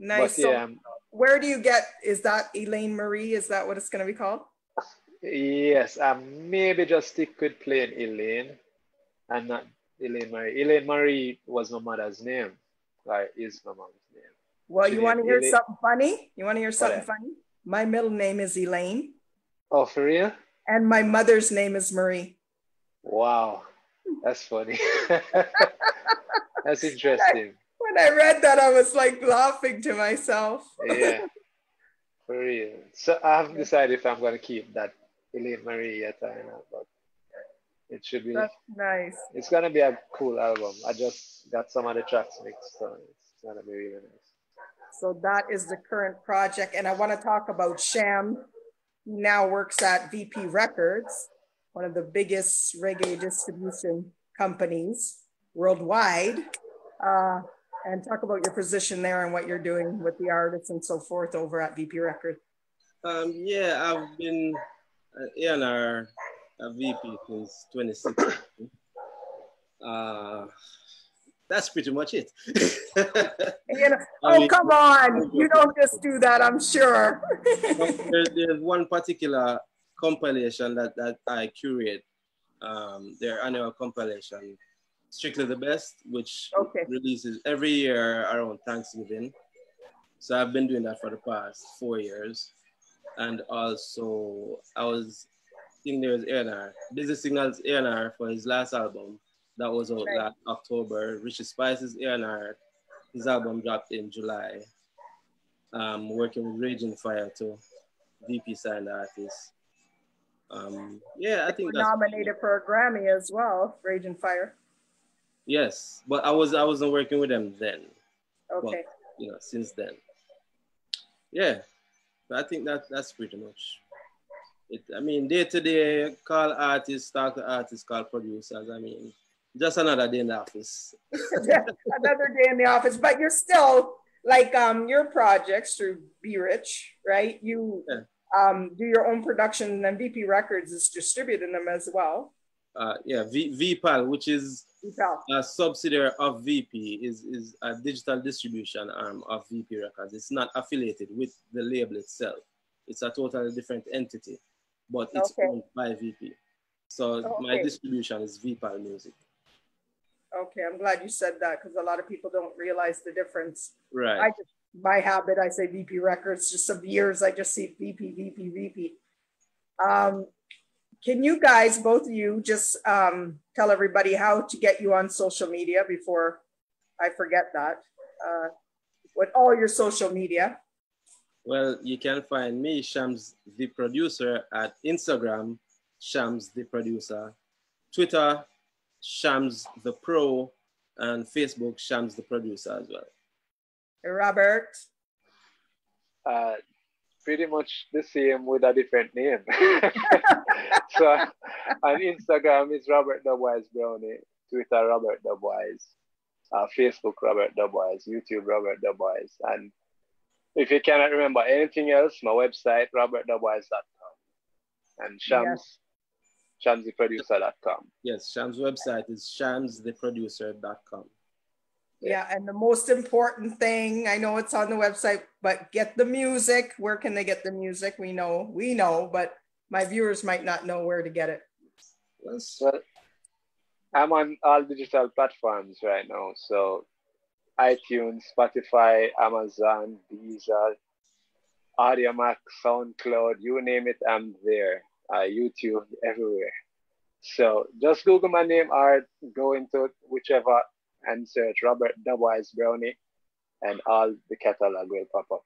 Nice. But yeah, where do you get? Is that Elaine Marie? Is that what it's gonna be called? Yes, maybe just stick with plain Elaine and not Elaine Marie. Elaine Marie was my mother's name, like is my mom's name. Well, you want to hear something funny? Funny? My middle name is Elaine. Oh, for real? And my mother's name is Marie. Wow, that's funny. That's interesting. When I read that, I was like laughing to myself. Yeah, for real. So I haven't decided if I'm going to keep that Elaine Marie yet or not, but it should be. That's nice. It's going to be a cool album. I just got some of the tracks mixed, so it's going to be really nice. So that is the current project. And I want to talk about Sham. He now works at VP Records, one of the biggest reggae distribution companies worldwide. And talk about your position there and what you're doing with the artists and so forth over at VP Records. Yeah, I've been A&R VP since 2016. That's pretty much it. Come on. You don't just do that, I'm sure. There's one particular compilation that I curate, their annual compilation, Strictly the Best, which releases every year around Thanksgiving. So I've been doing that for the past 4 years. And also I was in there's A&R, Busy Signals A&R for his last album, That was out last October. Richie Spice's A&R. His album dropped in July. Working with Raging Fire too. VP signed artist. Yeah, I think that's nominated for a Grammy as well, Raging Fire. Yes, but I wasn't working with them then. Okay. But, since then. Yeah, but I think that's pretty much it. I mean, day to day, call artists, talk to artists, call producers. I mean, just another day in the office. Another day in the office, but you're still like your projects through Be Rich, right? You do your own production, and then VP Records is distributing them as well. Yeah, VPAL, which is a subsidiary of VP, is a digital distribution arm of VP Records. It's not affiliated with the label itself. It's a totally different entity, but it's owned by VP. So my distribution is VPAL Music. Okay, I'm glad you said that because a lot of people don't realize the difference. Right. By habit, I say VP Records. Just some years, I just see VP. Can you guys, both of you, just tell everybody how to get you on social media before I forget that? With all your social media. Well, you can find me, Shams the Producer, at Instagram, Shams the Producer, Twitter, Shams the Pro, and Facebook, Shams the Producer as well. Robert? Pretty much the same with a different name. So on Instagram it's Robert Dubwise Browne, Twitter Robert Dubwise, Facebook Robert Dubwise, YouTube Robert Dubwise, and if you cannot remember anything else, my website robertdubwise.com and Shams, shamstheproducer.com. Yes, Shams' website is shamstheproducer.com. Yeah, and the most important thing, I know it's on the website, but get the music. Where can they get the music? We know, but my viewers might not know where to get it. Well, I'm on all digital platforms right now. So iTunes, Spotify, Amazon, Deezer, AudioMac, SoundCloud, you name it, I'm there. YouTube, everywhere. So just Google my name or go into whichever and search Robert Dubwise Browne and all the catalog will pop up.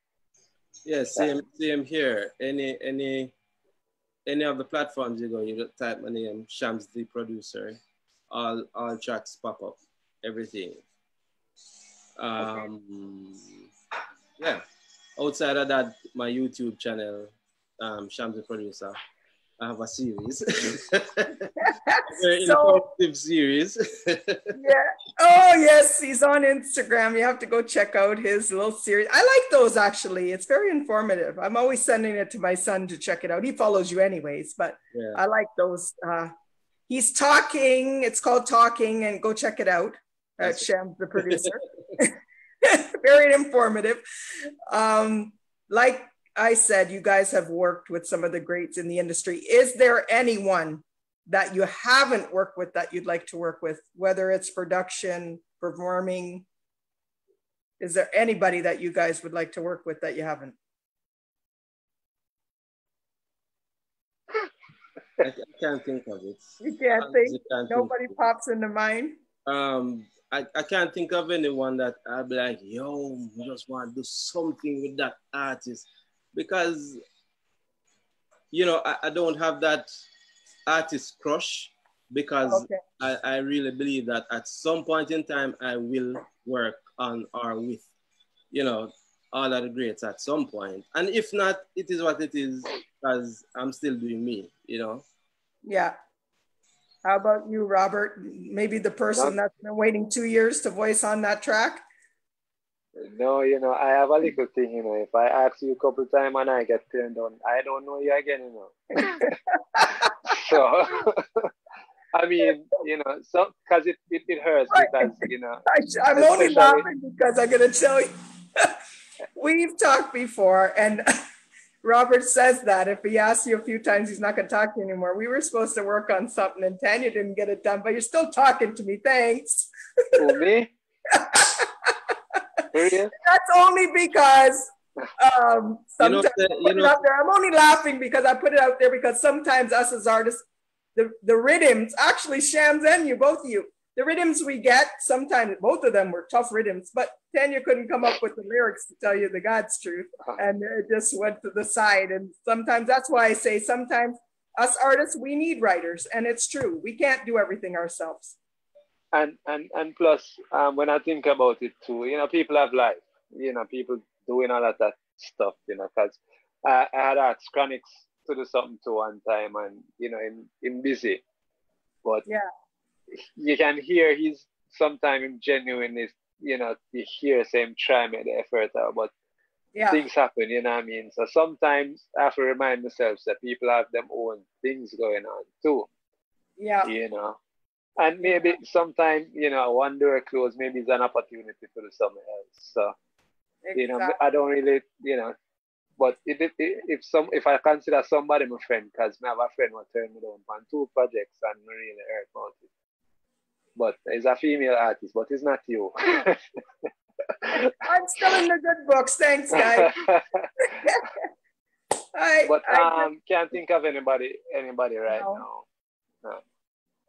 Yeah, same here. Any of the platforms you go, you type my name, Shams the Producer, all tracks pop up, everything. Yeah. Outside of that, my YouTube channel, Shams the Producer, I have a series. Very informative series. Yeah. Oh yes, he's on Instagram. You have to go check out his little series. I like those actually. It's very informative. I'm always sending it to my son to check it out. He follows you anyways, but yeah. I like those. He's talking. It's called Talking, and go check it out. Shams the Producer. Very informative. Like I said, you guys have worked with some of the greats in the industry. Is there anyone that you haven't worked with that you'd like to work with, whether it's production, performing? Is there anybody that you guys would like to work with that you haven't? I can't think of it. You can't think? Nobody pops into mind? I can't think of anyone that I'd be like, yo, we just want to do something with that artist. Because, I don't have that artist crush, because I really believe that at some point in time, I will work on or with, all of the greats at some point. And if not, it is what it is, because I'm still doing me, Yeah. How about you, Robert? Maybe the person that's been waiting 2 years to voice on that track? No, I have a little thing, if I ask you a couple times and I get turned on, I don't know you again, So, I mean, so, because it hurts, because, I'm only laughing because I'm going to tell you, we've talked before, and Robert says that if he asks you a few times, he's not going to talk to you anymore. We were supposed to work on something, and Tanya didn't get it done, but you're still talking to me. Thanks. Who, me? That's only because sometimes I put it out there. I'm only laughing because I put it out there because sometimes us as artists, the rhythms, actually Shams and you, both of you, the rhythms we get, sometimes both of them were tough rhythms, but Tanya couldn't come up with the lyrics to tell you the God's truth. And it just went to the side. And sometimes that's why I say sometimes us artists, we need writers. And it's true. We can't do everything ourselves. And plus, when I think about it too, you know, people have life, you know, people doing all of that stuff, you know, because I had asked Chronix to do something to one time and, you know, him busy. But yeah, you can hear he's sometimes genuine, is, you know, you hear him try make the effort out, but yeah, things happen, you know what I mean? So sometimes I have to remind myself that people have their own things going on too. Yeah. You know. And maybe sometimes, you know, one door closed, maybe it's an opportunity to do something else. So, you know, I don't really, you know, but if I consider somebody my friend, because I have a friend who turned me down on 2 projects and I really hurt about it. But it's a female artist, but it's not you. I'm still in the good books. Thanks, guys. Can't think of anybody right now. No.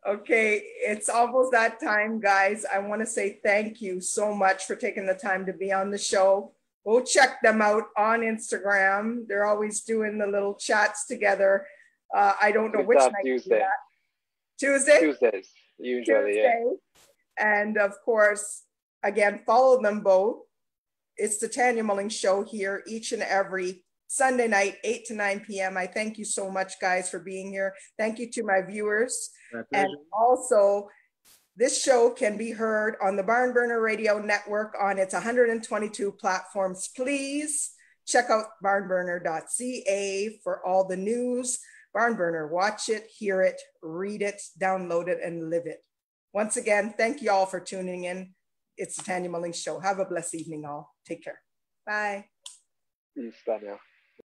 Okay, it's almost that time, guys. I want to say thank you so much for taking the time to be on the show. Go check them out on Instagram. They're always doing the little chats together. I don't know which night Tuesday. Tuesdays, usually, Tuesday. Yeah. And of course, again, follow them both. It's the Tanya Mullings Show here each and every Sunday night, 8 to 9 p.m. I thank you so much, guys, for being here. Thank you to my viewers. And also, this show can be heard on the BarnBurner Radio Network on its 122 platforms. Please check out barnburner.ca for all the news. BarnBurner, watch it, hear it, read it, download it, and live it. Once again, thank you all for tuning in. It's the Tanya Mullings Show. Have a blessed evening, all. Take care. Bye. Peace, Tanya.